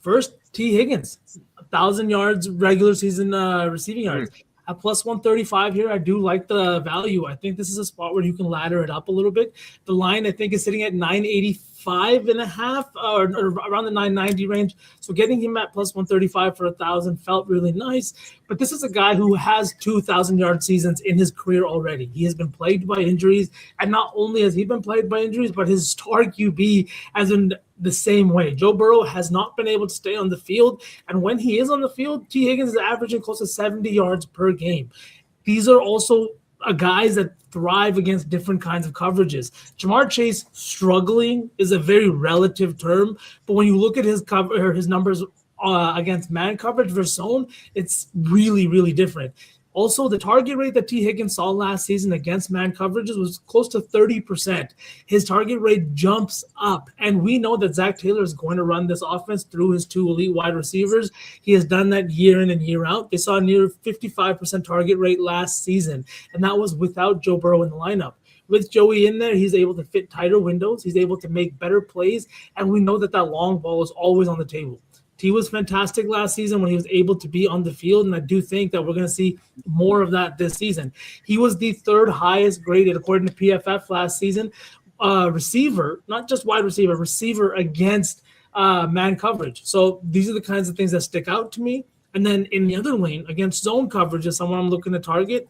C: First, T. Higgins, 1,000 yards, regular season receiving yards. At plus 135 here, I do like the value. I think this is a spot where you can ladder it up a little bit. The line, I think, is sitting at 985 and a half, or around the 990 range. So getting him at plus 135 for 1,000 felt really nice. But this is a guy who has 2,000-yard seasons in his career already. He has been plagued by injuries. And not only has he been plagued by injuries, but his star QB has been the same way. Joe Burrow has not been able to stay on the field. And when he is on the field, T. Higgins is averaging close to 70 yards per game. These are also guys that thrive against different kinds of coverages. Jamar Chase struggling is a very relative term, but when you look at his cover, his numbers against man coverage versus zone, it's really, really different. Also, the target rate that T. Higgins saw last season against man coverages was close to 30%. His target rate jumps up, and we know that Zach Taylor is going to run this offense through his two elite wide receivers. He has done that year in and year out. They saw a near 55% target rate last season, and that was without Joe Burrow in the lineup. With Joey in there, he's able to fit tighter windows. He's able to make better plays, and we know that that long ball is always on the table. He was fantastic last season when he was able to be on the field, and I do think that we're going to see more of that this season. He was the third highest graded, according to PFF last season, receiver, not just wide receiver, receiver against man coverage. So these are the kinds of things that stick out to me. And then in the other lane, against zone coverage is someone I'm looking to target,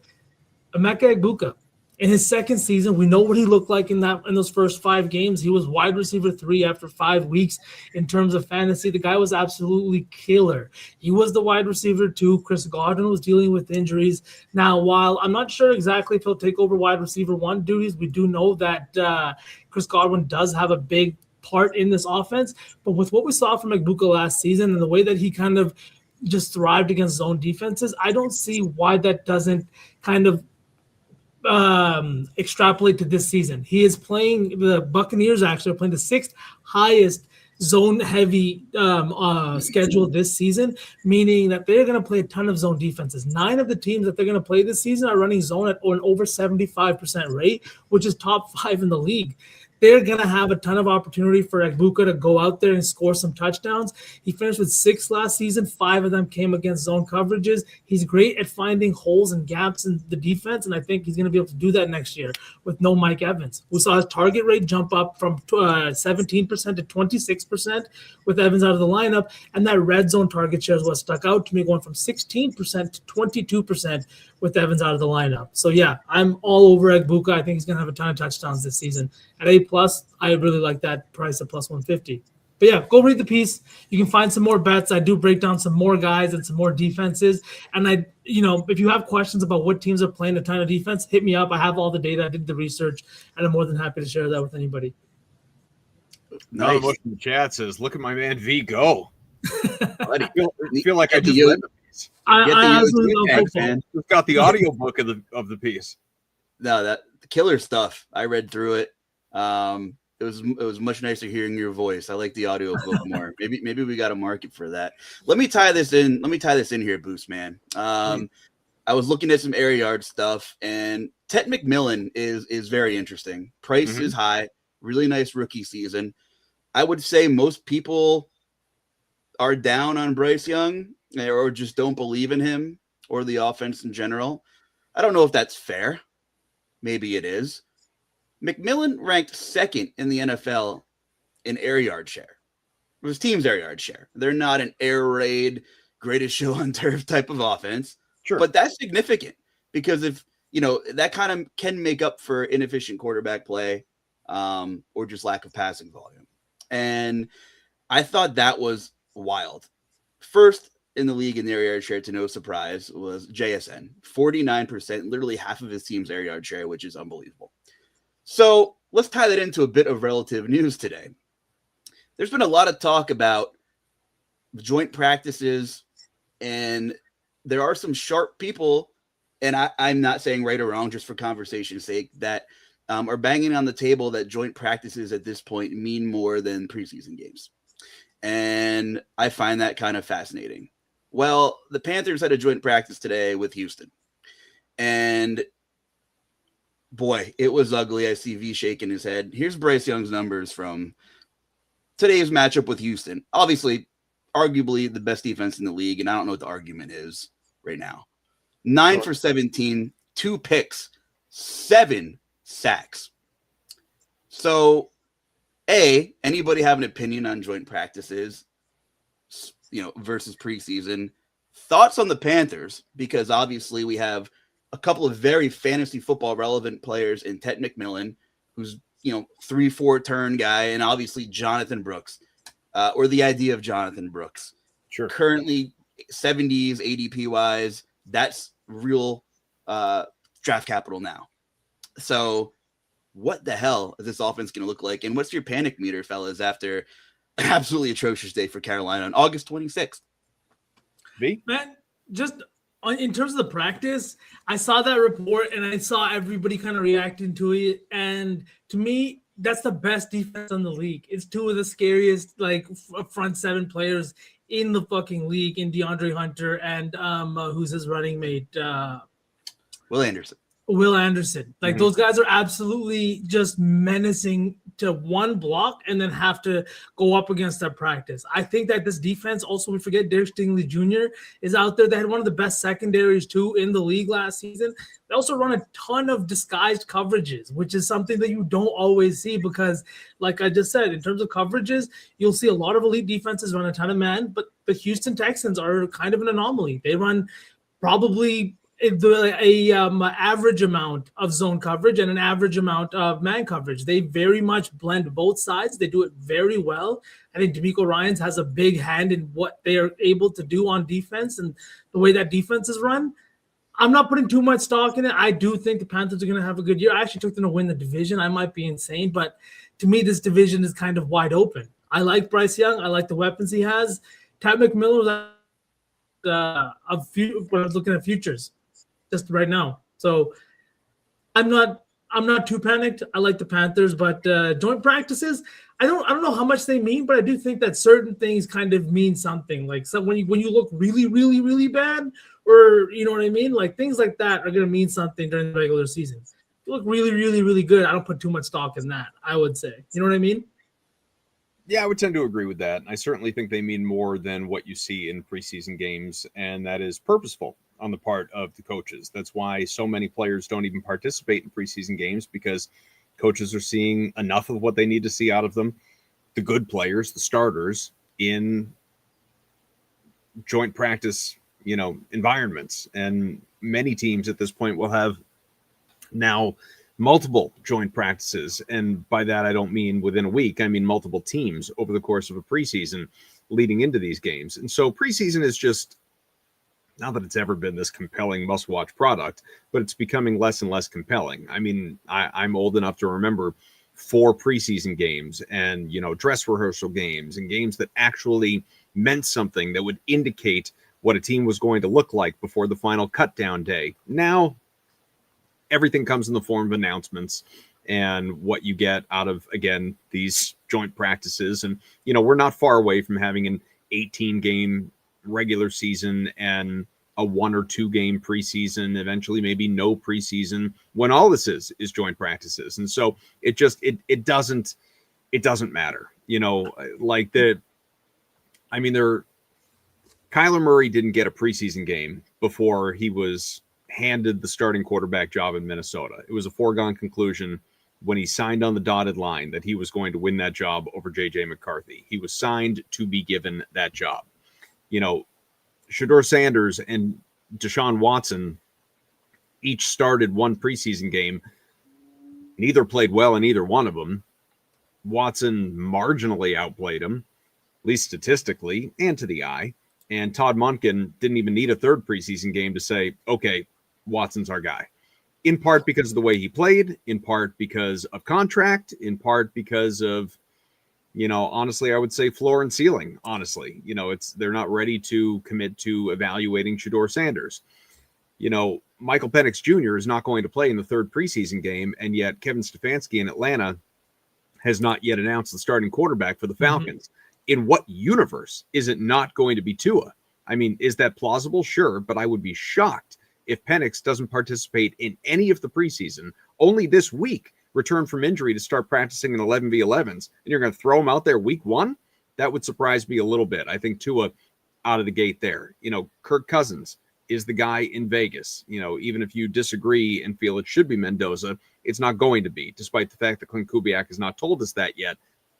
C: Emeka Egbuka. In his second season, we know what he looked like in those first 5 games. He was wide receiver 3 after 5 weeks in terms of fantasy. The guy was absolutely killer. He was the wide receiver 2. Chris Godwin was dealing with injuries. Now, while I'm not sure exactly if he'll take over wide receiver 1 duties, we do know that Chris Godwin does have a big part in this offense. But with what we saw from Egbuka last season and the way that he kind of just thrived against zone defenses, I don't see why that doesn't kind of extrapolate to this season. He is playing, the Buccaneers actually are playing the 6th highest zone heavy schedule this season, meaning that they're going to play a ton of zone defenses. 9 of the teams that they're going to play this season are running zone at an over 75% rate, which is top 5 in the league. They're going to have a ton of opportunity for Egbuka to go out there and score some touchdowns. He finished with 6 last season. 5 of them came against zone coverages. He's great at finding holes and gaps in the defense, and I think he's going to be able to do that next year with no Mike Evans. We saw his target rate jump up from 17% to 26% with Evans out of the lineup, and that red zone target share is what stuck out to me, going from 16% to 22% with Evans out of the lineup. So, yeah, I'm all over Egbuka. I think he's going to have a ton of touchdowns this season. At A+, I really like that price at plus 150. But yeah, go read the piece. You can find some more bets. I do break down some more guys and some more defenses. And if you have questions about what teams are playing a ton of defense, hit me up. I have all the data. I did the research, and I'm more than happy to share that with anybody.
B: Nice. Look in the chat says, "Look at my man V go." I feel like I just read the piece.
C: I absolutely love football.
B: We've got the audio book of the piece.
D: No, that killer stuff. I read through it. It was much nicer hearing your voice. I like the audio book more. Maybe we got a market for that. Let me tie this in here, Boost Man. I was looking at some air yard stuff, and Ted McMillan is very interesting. Price is high, really nice rookie season. I would say most people are down on Bryce Young or just don't believe in him or the offense in general. I don't know if that's fair. Maybe it is. McMillan ranked 2nd in the NFL in air yard share. It was team's air yard share. They're not an air raid, greatest show on turf type of offense.
B: Sure.
D: But that's significant because if, that kind of can make up for inefficient quarterback play or just lack of passing volume. And I thought that was wild. First in the league in the air yard share, to no surprise, was JSN. 49%, literally half of his team's air yard share, which is unbelievable. So let's tie that into a bit of relative news today. There's been a lot of talk about joint practices, and there are some sharp people and I'm not saying right or wrong, just for conversation's sake, that are banging on the table that joint practices at this point mean more than preseason games. And I find that kind of fascinating. Well, the Panthers had a joint practice today with Houston. And boy, it was ugly. I see V shaking his head. Here's Bryce Young's numbers from today's matchup with Houston. Obviously, arguably the best defense in the league, and I don't know what the argument is right now. 9 for 17, 2 picks, 7 sacks. So, anybody have an opinion on joint practices, versus preseason? Thoughts on the Panthers? Because obviously we have a couple of very fantasy football relevant players in Ted McMillan, who's 3-4 turn guy, and obviously Jonathan Brooks, or the idea of Jonathan Brooks.
B: Sure.
D: Currently 70s ADP wise, that's real draft capital now. So what the hell is this offense going to look like? And what's your panic meter, fellas, after an absolutely atrocious day for Carolina on August 26th?
B: V?
C: Man, just in terms of the practice, I saw that report and I saw everybody kind of reacting to it. And to me, that's the best defense in the league. It's two of the scariest front seven players in the fucking league, in DeAndre Hunter and who's his running mate?
D: Will Anderson.
C: Those guys are absolutely just menacing to one block and then have to go up against that practice. I think that this defense, also we forget Derek Stingley Jr. is out there. They had one of the best secondaries too in the league last season. They also run a ton of disguised coverages, which is something that you don't always see because, like I just said, in terms of coverages, you'll see a lot of elite defenses run a ton of man, but the Houston Texans are kind of an anomaly. They run probably average amount of zone coverage and an average amount of man coverage. They very much blend both sides. They do it very well. I think DeMeco Ryans has a big hand in what they are able to do on defense and the way that defense is run. I'm not putting too much stock in it. I do think the Panthers are going to have a good year. I actually took them to win the division. I might be insane, but to me, this division is kind of wide open. I like Bryce Young. I like the weapons he has. Ted McMillan was when I was looking at futures just right now. So I'm not too panicked. I like the Panthers, but joint practices, I don't know how much they mean, but I do think that certain things kind of mean something. Like so when you look really, really, really bad, or you know what I mean? Like things like that are gonna mean something during the regular season. If you look really, really, really good, I don't put too much stock in that, I would say. You know what I mean?
B: Yeah, I would tend to agree with that. I certainly think they mean more than what you see in preseason games, and that is purposeful on the part of the coaches. That's why so many players don't even participate in preseason games, because coaches are seeing enough of what they need to see out of them, the good players, the starters, in joint practice, environments. And many teams at this point will have now multiple joint practices. And by that, I don't mean within a week. I mean multiple teams over the course of a preseason leading into these games. And so preseason is just, not that it's ever been this compelling must-watch product, but it's becoming less and less compelling. I mean, I'm old enough to remember 4 preseason games and, dress rehearsal games and games that actually meant something, that would indicate what a team was going to look like before the final cut-down day. Now, everything comes in the form of announcements and what you get out of, again, these joint practices. And, we're not far away from having an 18-game regular season and a 1 or 2 game preseason, eventually maybe no preseason, when all this is joint practices. And so it just it doesn't matter, Kyler Murray didn't get a preseason game before he was handed the starting quarterback job in Minnesota. It was a foregone conclusion when he signed on the dotted line that he was going to win that job over JJ McCarthy. He was signed to be given that job. Shedeur Sanders and Deshaun Watson each started one preseason game. Neither played well in either one of them. Watson marginally outplayed him, at least statistically and to the eye. And Todd Monken didn't even need a third preseason game to say, okay, Watson's our guy. In part because of the way he played, in part because of contract, in part because of, honestly, I would say floor and ceiling, honestly. They're not ready to commit to evaluating Shedeur Sanders. Michael Penix Jr. is not going to play in the third preseason game, and yet Kevin Stefanski in Atlanta has not yet announced the starting quarterback for the Falcons. In what universe is it not going to be Tua? I mean, is that plausible? Sure, but I would be shocked if Penix doesn't participate in any of the preseason, only this week return from injury to start practicing in 11v11s, and you're going to throw him out there week 1? That would surprise me a little bit. I think Tua out of the gate there. Kirk Cousins is the guy in Vegas. Even if you disagree and feel it should be Mendoza, it's not going to be, despite the fact that Clint Kubiak has not told us that yet.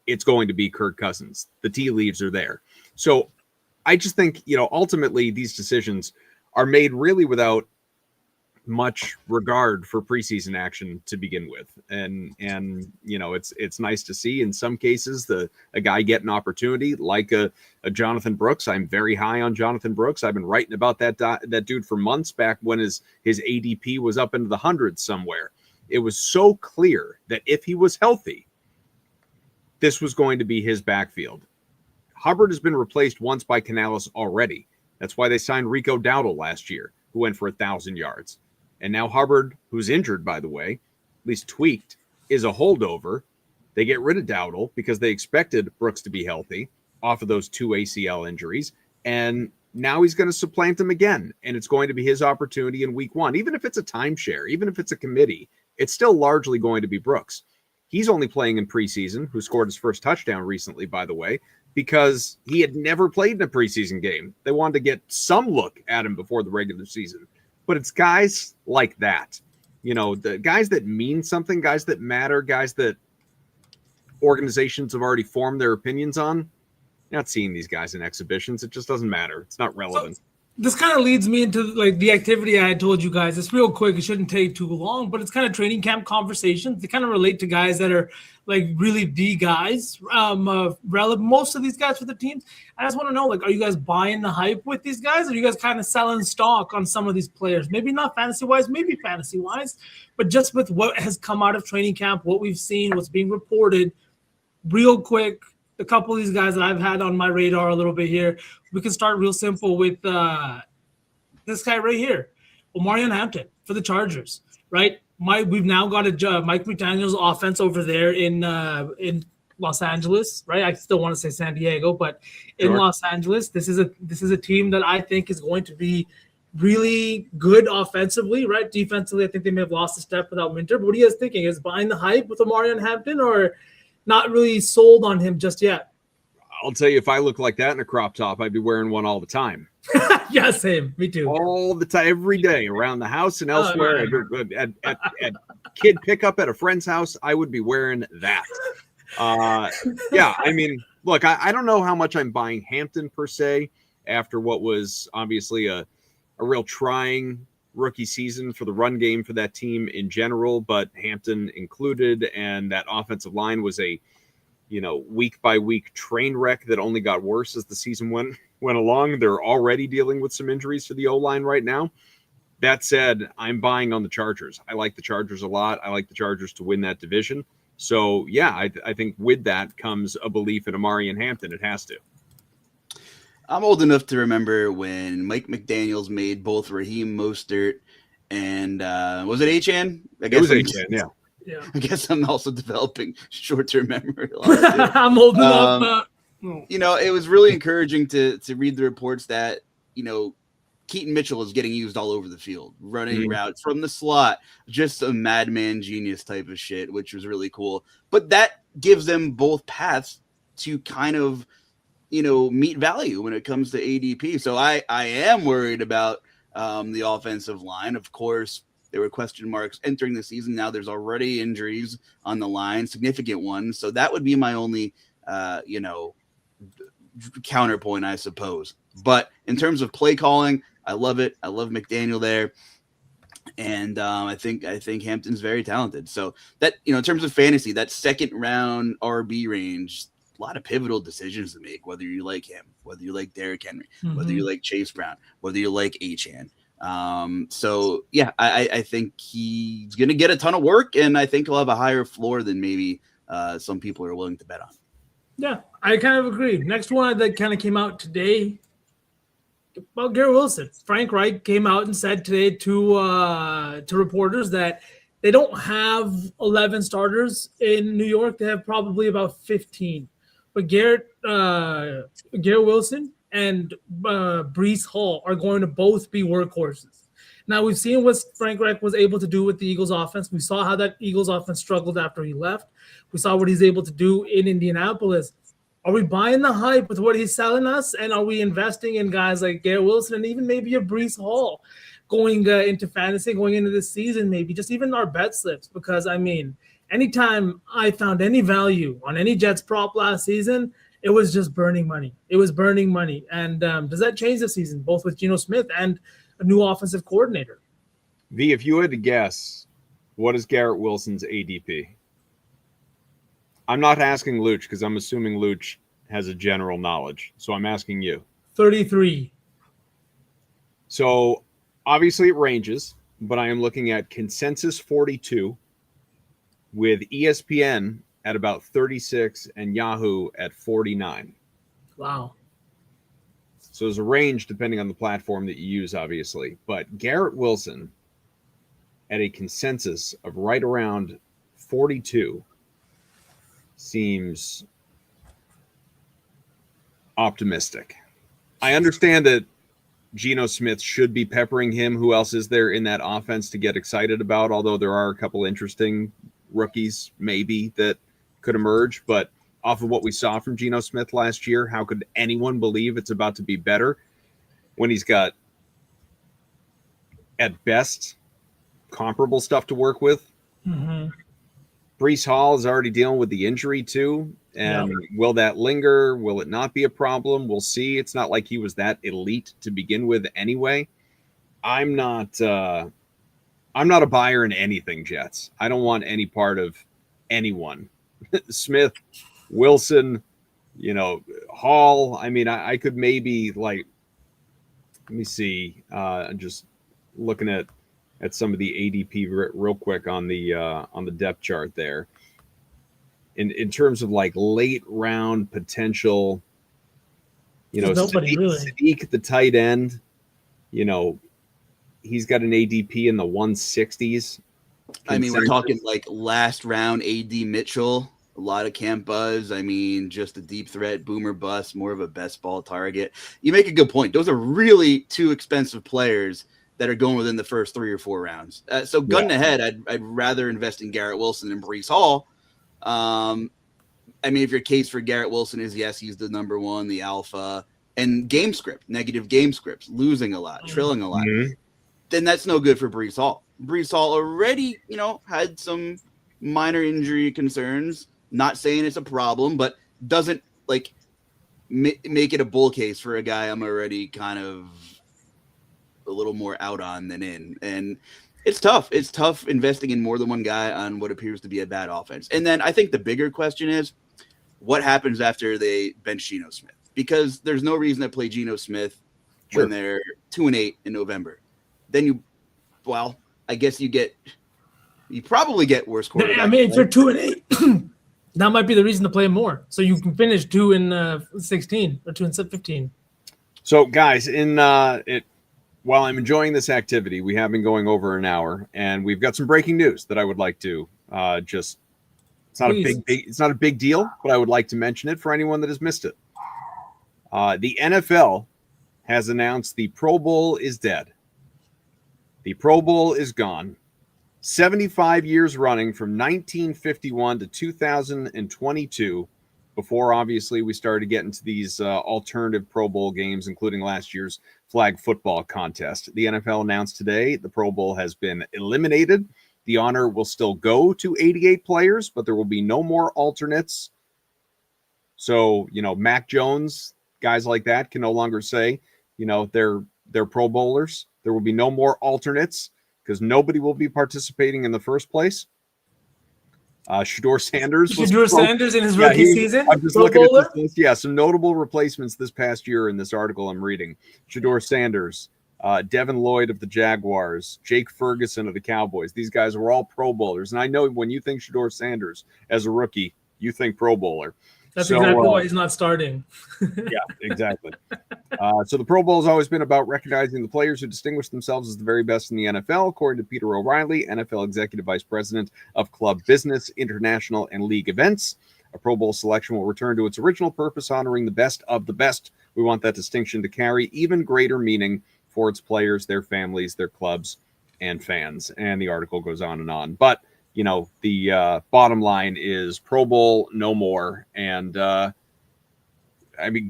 B: It's going to be Kirk Cousins. The tea leaves are there. So I just think, ultimately these decisions are made really without much regard for preseason action to begin with. And it's nice to see in some cases a guy get an opportunity like a Jonathan Brooks. I'm very high on Jonathan Brooks. I've been writing about that dude for months back when his ADP was up into the hundreds somewhere. It was so clear that if he was healthy, this was going to be his backfield. Hubbard has been replaced once by Canales already. That's why they signed Rico Dowdle last year, who went for 1,000 yards. And now Hubbard, who's injured, by the way, at least tweaked, is a holdover. They get rid of Dowdle because they expected Brooks to be healthy off of those 2 ACL injuries. And now he's going to supplant him again. And it's going to be his opportunity in week 1. Even if it's a timeshare, even if it's a committee, it's still largely going to be Brooks. He's only playing in preseason, who scored his first touchdown recently, by the way, because he had never played in a preseason game. They wanted to get some look at him before the regular season. But it's guys like that, the guys that mean something, guys that matter, guys that organizations have already formed their opinions on. You're not seeing these guys in exhibitions. It just doesn't matter. It's not relevant.
C: So this kind of leads me into the activity I had told you guys. It's real quick. It shouldn't take too long, but it's kind of training camp conversations. They kind of relate to guys that are really the guys, most of these guys for the teams. I just want to know, are you guys buying the hype with these guys? Or are you guys kind of selling stock on some of these players? Maybe not fantasy-wise, maybe fantasy-wise, but just with what has come out of training camp, what we've seen, what's being reported, real quick, a couple of these guys that I've had on my radar a little bit here. We can start real simple with this guy right here, Omarion Hampton for the Chargers, right? We've now got a Mike McDaniel's offense over there in Los Angeles, right? I still want to say San Diego, but in Los Angeles, this is a team that I think is going to be really good offensively, right? Defensively, I think they may have lost a step without Minter. But what are you guys thinking? Is buying the hype with Omarion Hampton, or not really sold on him just yet?
B: I'll tell you, if I look like that in a crop top, I'd be wearing one all the time.
C: Yeah, same. Me too.
B: All the time, every day, around the house and elsewhere. At kid pickup at a friend's house, I would be wearing that. Yeah, I mean, look, I don't know how much I'm buying Hampton per se after what was obviously a real trying rookie season for the run game for that team in general, but Hampton included, and that offensive line was a week by week train wreck that only got worse as the season went along. They're already dealing with some injuries to the O-line right now. That said, I'm buying on the Chargers. I like the Chargers a lot. I like the Chargers to win that division. So yeah, I think with that comes a belief in Omarion Hampton. It has to.
D: I'm old enough to remember when Mike McDaniels made both Raheem Mostert and was it Achane?
B: It was Achane, yeah.
C: Yeah.
D: I guess I'm also developing short-term memory.
C: I'm old enough.
D: It was really encouraging to read the reports that, Keaton Mitchell is getting used all over the field, running routes from the slot, just a madman genius type of shit, which was really cool. But that gives them both paths to kind of, meet value when it comes to ADP. So I am worried about the offensive line. Of course, there were question marks entering the season. Now there's already injuries on the line, significant ones. So that would be my only, counterpoint, I suppose. But in terms of play calling, I love it. I love McDaniel there. And I think Hampton's very talented. So that, in terms of fantasy, that second round RB range, a lot of pivotal decisions to make, whether you like him, whether you like Derrick Henry, whether you like Chase Brown, whether you like Achane. So yeah, I think he's going to get a ton of work, and I think he'll have a higher floor than maybe some people are willing to bet on.
C: Yeah, I kind of agree. Next one that kind of came out today, about Garrett Wilson. Frank Reich came out and said today to reporters that they don't have 11 starters in New York. They have probably about 15. But Garrett Wilson and Breece Hall are going to both be workhorses. Now, we've seen what Frank Reich was able to do with the Eagles offense. We saw how that Eagles offense struggled after he left. We saw what he's able to do in Indianapolis. Are we buying the hype with what he's selling us? And are we investing in guys like Garrett Wilson and even maybe a Breece Hall going into fantasy, going into this season, maybe just even our bet slips? Because, I mean, anytime I found any value on any Jets prop last season, it was just burning money. It was burning money. And does that change this season, both with Geno Smith and a new offensive coordinator?
B: V, if you had to guess, what is Garrett Wilson's ADP? I'm not asking Luch because I'm assuming Luch has a general knowledge. So I'm asking you.
C: 33.
B: So obviously it ranges, but I am looking at consensus 42 with ESPN at about 36 and Yahoo at 49.
C: Wow.
B: So there's a range depending on the platform that you use, obviously. But Garrett Wilson at a consensus of right around 42 seems optimistic. I understand that Geno Smith should be peppering him. Who else is there in that offense to get excited about? Although there are a couple interesting rookies maybe that could emerge. But off of what we saw from Geno Smith last year, how could anyone believe it's about to be better when he's got, at best, comparable stuff to work with?
C: Mm-hmm.
B: Breece Hall is already dealing with the injury too. And will that linger? Will it not be a problem? We'll see. It's not like he was that elite to begin with anyway. I'm not a buyer in anything Jets. I don't want any part of anyone. Smith, Wilson, Hall. I mean, I could maybe let me see. I'm just looking at some of the ADP real quick on the depth chart there. In terms of late round potential,
C: nobody really.
B: Sadiq, the tight end, he's got an ADP in the 160s.
D: I mean, we're talking last round AD Mitchell, a lot of camp buzz. I mean, just a deep threat, boomer bust, more of a best ball target. You make a good point. Those are really two expensive players that are going within the first 3 or 4 rounds. So gun ahead, I'd rather invest in Garrett Wilson and Breece Hall. I mean, if your case for Garrett Wilson is, yes, he's the number one, the alpha, and negative game scripts, losing a lot, trilling a lot, then that's no good for Breece Hall. Breece Hall already, had some minor injury concerns. Not saying it's a problem, but doesn't make it a bull case for a guy I'm already kind of a little more out on than in. And it's tough. It's tough investing in more than one guy on what appears to be a bad offense. And then I think the bigger question is what happens after they bench Geno Smith? Because there's no reason to play Geno Smith when they're 2-8 in November. Then I guess you probably get worse quarterback.
C: I mean, if you're 2-8, that might be the reason to play him more. So you can finish 2-16 or 2-15.
B: So guys, while I'm enjoying this activity, we have been going over an hour, and we've got some breaking news that I would like to it's not a big deal, but I would like to mention it for anyone that has missed it. The NFL has announced the Pro Bowl is dead. The Pro Bowl is gone. 75 years running from 1951 to 2022. Before, obviously, we started getting to these alternative Pro Bowl games, including last year's flag football contest. The NFL announced today the Pro Bowl has been eliminated. The honor will still go to 88 players, but there will be no more alternates. So, Mac Jones, guys like that can no longer say, they're Pro Bowlers. There will be no more alternates because nobody will be participating in the first place. Shedeur Sanders
C: in his rookie season.
B: I'm just looking at this list. Yeah, some notable replacements this past year in this article I'm reading. Shedeur Sanders, Devin Lloyd of the Jaguars, Jake Ferguson of the Cowboys. These guys were all Pro Bowlers. And I know when you think Shedeur Sanders as a rookie, you think Pro Bowler.
C: That's exactly why he's not starting.
B: Yeah, exactly. So the Pro Bowl has always been about recognizing the players who distinguish themselves as the very best in the NFL, according to Peter O'Reilly, NFL Executive Vice President of Club Business, International, and League Events. A Pro Bowl selection will return to its original purpose, honoring the best of the best. We want that distinction to carry even greater meaning for its players, their families, their clubs, and fans. And the article goes on and on. But, the bottom line is Pro Bowl, no more. And,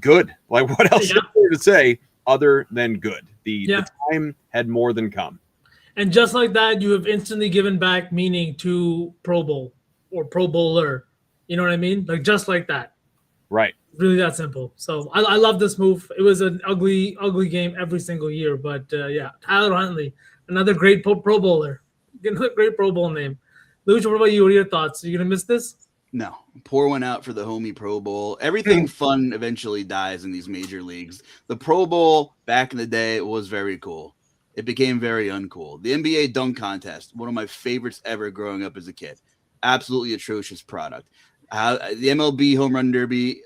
B: good. Like, what else is there to say other than good? The time had more than come.
C: And just like that, you have instantly given back meaning to Pro Bowl or Pro Bowler. You know what I mean? Like, just like that.
B: Right.
C: Really that simple. So I love this move. It was an ugly game every single year. But, Tyler Huntley, another great Pro Bowler. Another great Pro Bowl name. Luch, what about you? What are your thoughts? Are you going to miss this?
D: No. Pour one out for the homie Pro Bowl. Everything fun eventually dies in these major leagues. The Pro Bowl back in the day was very cool. It became very uncool. The NBA dunk contest, one of my favorites ever growing up as a kid. Absolutely atrocious product. The MLB home run derby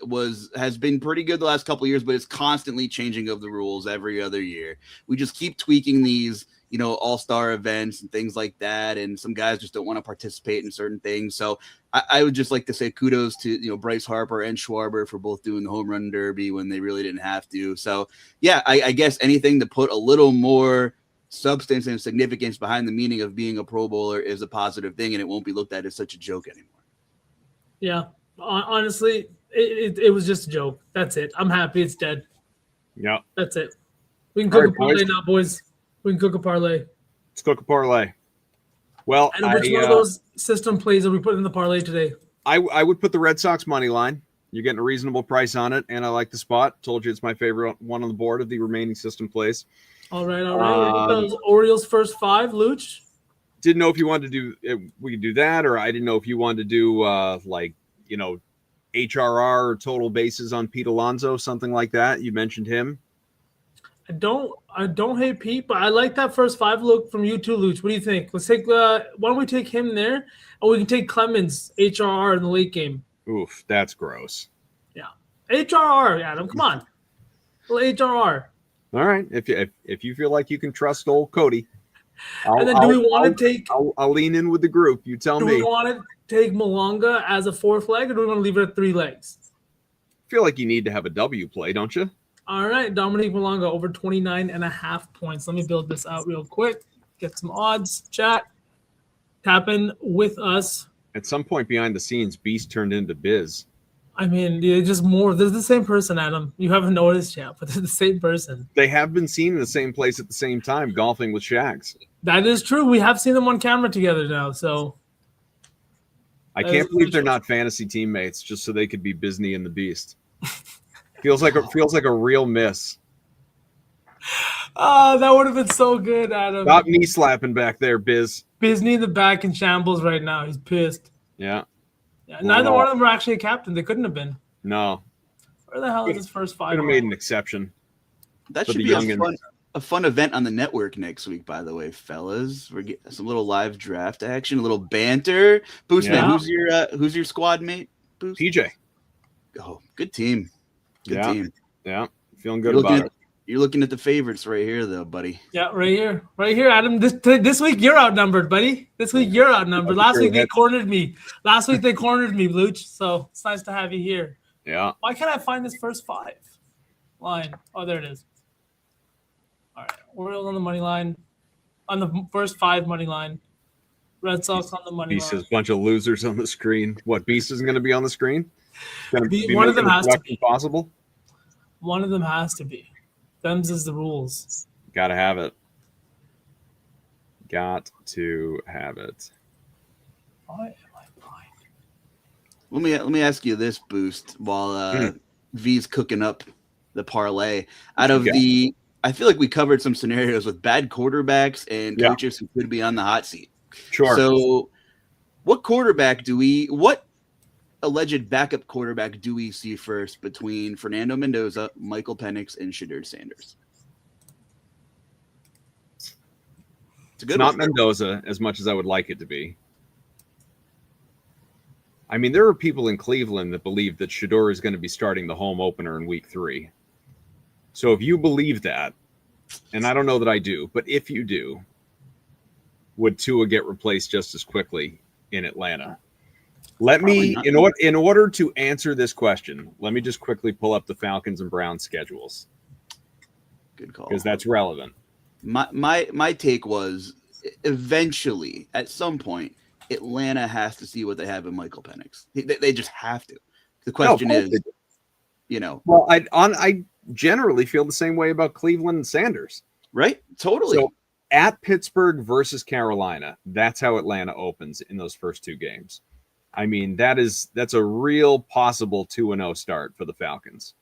D: has been pretty good the last couple of years, but it's constantly changing of the rules every other year. We just keep tweaking these, all-star events and things like that, and some guys just don't want to participate in certain things. So I would just like to say kudos to Bryce Harper and Schwarber for both doing the home run derby when they really didn't have to. So yeah, I guess anything to put a little more substance and significance behind the meaning of being a Pro Bowler is a positive thing, and it won't be looked at as such a joke anymore.
C: Yeah, honestly, it was just a joke. That's it. I'm happy it's dead.
B: Yeah.
C: That's it. We can cook a parlay now, boys. We can cook a parlay.
B: Let's cook a parlay. Well,
C: and which one of those system plays are we putting in the parlay today?
B: I would put the Red Sox money line. You're getting a reasonable price on it, and I like the spot. Told you it's my favorite one on the board of the remaining system plays.
C: All right. Those Orioles first five, Luch.
B: Didn't know if you wanted to do we could do that, or I didn't know if you wanted to do HRR or total bases on Pete Alonso, something like that. You mentioned him.
C: I don't hate Pete, but I like that first five look from you too, Luch. What do you think? Let's take why don't we take him there, and we can take Clemens HRR in the late game.
B: Oof, that's gross.
C: Yeah, HRR, Adam. Come on, little HRR.
B: All right, if you feel like you can trust old Cody.
C: And then do we want to take?
B: I'll lean in with the group. You tell me.
C: Do we want to take Malonga as a fourth leg, or do we want to leave it at 3 legs?
B: I feel like you need to have a W play, don't you?
C: All right, Dominique Malonga over 29.5 points. Let me build this out real quick. Get some odds. Chat. Tap in with us.
B: At some point behind the scenes, Beast turned into Biz.
C: I mean, they're just more. They're the same person, Adam. You haven't noticed yet, but they're the same person.
B: They have been seen in the same place at the same time, golfing with Shags.
C: That is true. We have seen them on camera together now. So
B: I can't believe they're not fantasy teammates just so they could be Bizney and the Beast. feels like a real miss.
C: Oh, that would have been so good, Adam.
B: Stop knee slapping back there, Biz.
C: Bizney in the back in shambles right now. He's pissed.
B: Yeah.
C: Neither one of them were actually a captain. They couldn't have been.
B: No.
C: Where the hell is his first five?
B: Could have made an exception.
D: That should be a fun event on the network next week, by the way, fellas. We're getting some little live draft action, a little banter. Boost, man, who's your squad mate? Boost?
B: PJ.
D: Oh, good team. Good team.
B: Yeah, feeling good about it.
D: You're looking at the favorites right here, though, buddy.
C: Yeah, right here, Adam. This week you're outnumbered, buddy. This week you're outnumbered. Last week they cornered me, Luch. So it's nice to have you here.
B: Yeah.
C: Why can't I find this first five line? Oh, there it is. All right, Orioles on the money line, on the first 5 money line. Red Sox on the money line.
B: Beast is a bunch of losers on the screen. What, Beast isn't going to be on the screen?
C: One of them has to be
B: possible.
C: One of them has to be. Them's is the rules.
B: Got to have it. Got to have it.
C: Why am I blind?
D: Let me ask you this, Boost. While V's cooking up the parlay, I feel like we covered some scenarios with bad quarterbacks and coaches who could be on the hot seat.
B: Sure.
D: So, what alleged backup quarterback do we see first between Fernando Mendoza, Michael Penix, and Shedeur Sanders?
B: It's not Mendoza as much as I would like it to be. I mean, there are people in Cleveland that believe that Shedeur is going to be starting the home opener in week 3. So if you believe that, and I don't know that I do, but if you do, would Tua get replaced just as quickly in Atlanta? Let me, in order to answer this question, let me just quickly pull up the Falcons and Browns schedules.
D: Good call.
B: Because that's relevant.
D: My take was eventually, at some point, Atlanta has to see what they have in Michael Penix. They just have to. The question is,
B: Well, I generally feel the same way about Cleveland and Sanders.
D: Right? Totally.
B: So at Pittsburgh versus Carolina, that's how Atlanta opens in those first two games. I mean, that's a real possible 2-0 start for the Falcons.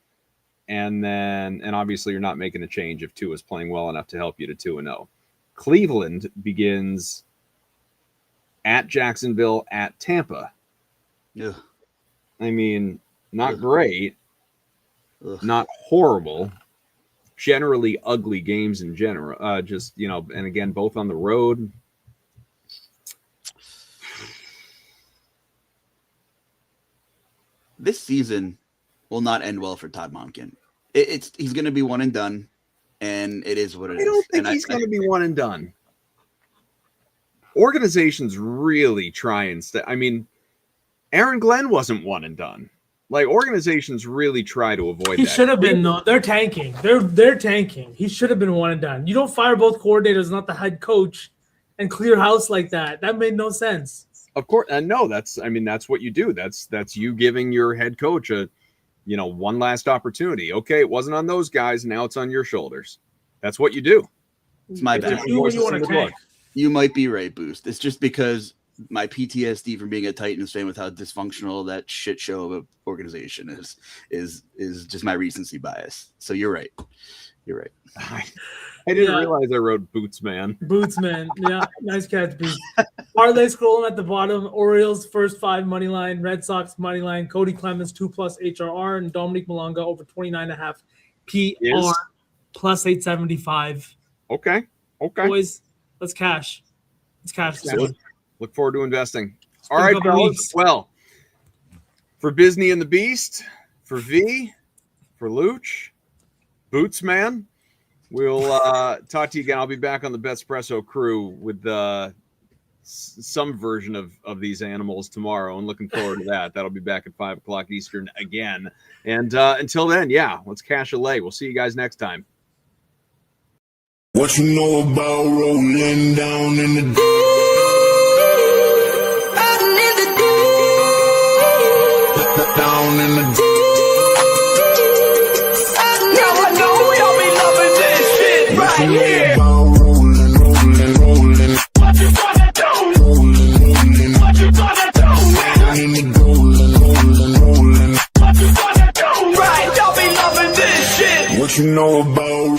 B: And obviously you're not making a change if Tua is playing well enough to help you to 2-0. Cleveland begins at Jacksonville, at Tampa.
D: Yeah.
B: I mean, not great, not horrible, generally ugly games in general. And again, both on the road.
D: This season will not end well for Todd Monken. He's going to be one and done, and it is what it is.
B: I don't think he's going to be one and done. Organizations really try and stay. I mean, Aaron Glenn wasn't one and done. Like, organizations really try to avoid that.
C: He should have been, though. They're tanking. They're tanking. He should have been one and done. You don't fire both coordinators, not the head coach, and clear house like that. That made no sense.
B: Of course, and no, that's what you do. That's you giving your head coach a, one last opportunity. Okay, it wasn't on those guys. Now it's on your shoulders. That's what you do.
D: It's my bad. You might be right, Boost. It's just because my PTSD from being a Titans fan with how dysfunctional that shit show of an organization is just my recency bias. So you're right. You're right.
B: I didn't realize I wrote Bootsman.
C: Bootsman. Yeah, nice catch, Boots. Parlay scrolling at the bottom. Orioles first 5 money line. Red Sox money line. Cody Clemens 2+ HRR and Dominic Malonga over 29.5 PR plus 875.
B: Okay.
C: Boys, let's cash. Let's cash.
B: Look forward to investing. All right, fellas. Well, for Bisney and the Beast, for V, for Luch, Bootsman, we'll talk to you again. I'll be back on the Betspresso crew with some version of these animals tomorrow, and looking forward to that. That'll be back at 5:00 Eastern again. And until then, let's cash a lay. We'll see you guys next time.
E: What you know about rolling down in the down in the
F: Now I know y'all be loving this shit right here.
E: Rolling.
F: What you gonna do?
E: Rolling.
F: What you gonna do?
E: In the rolling.
F: What you gonna do? Right, y'all be loving this shit.
E: What you know about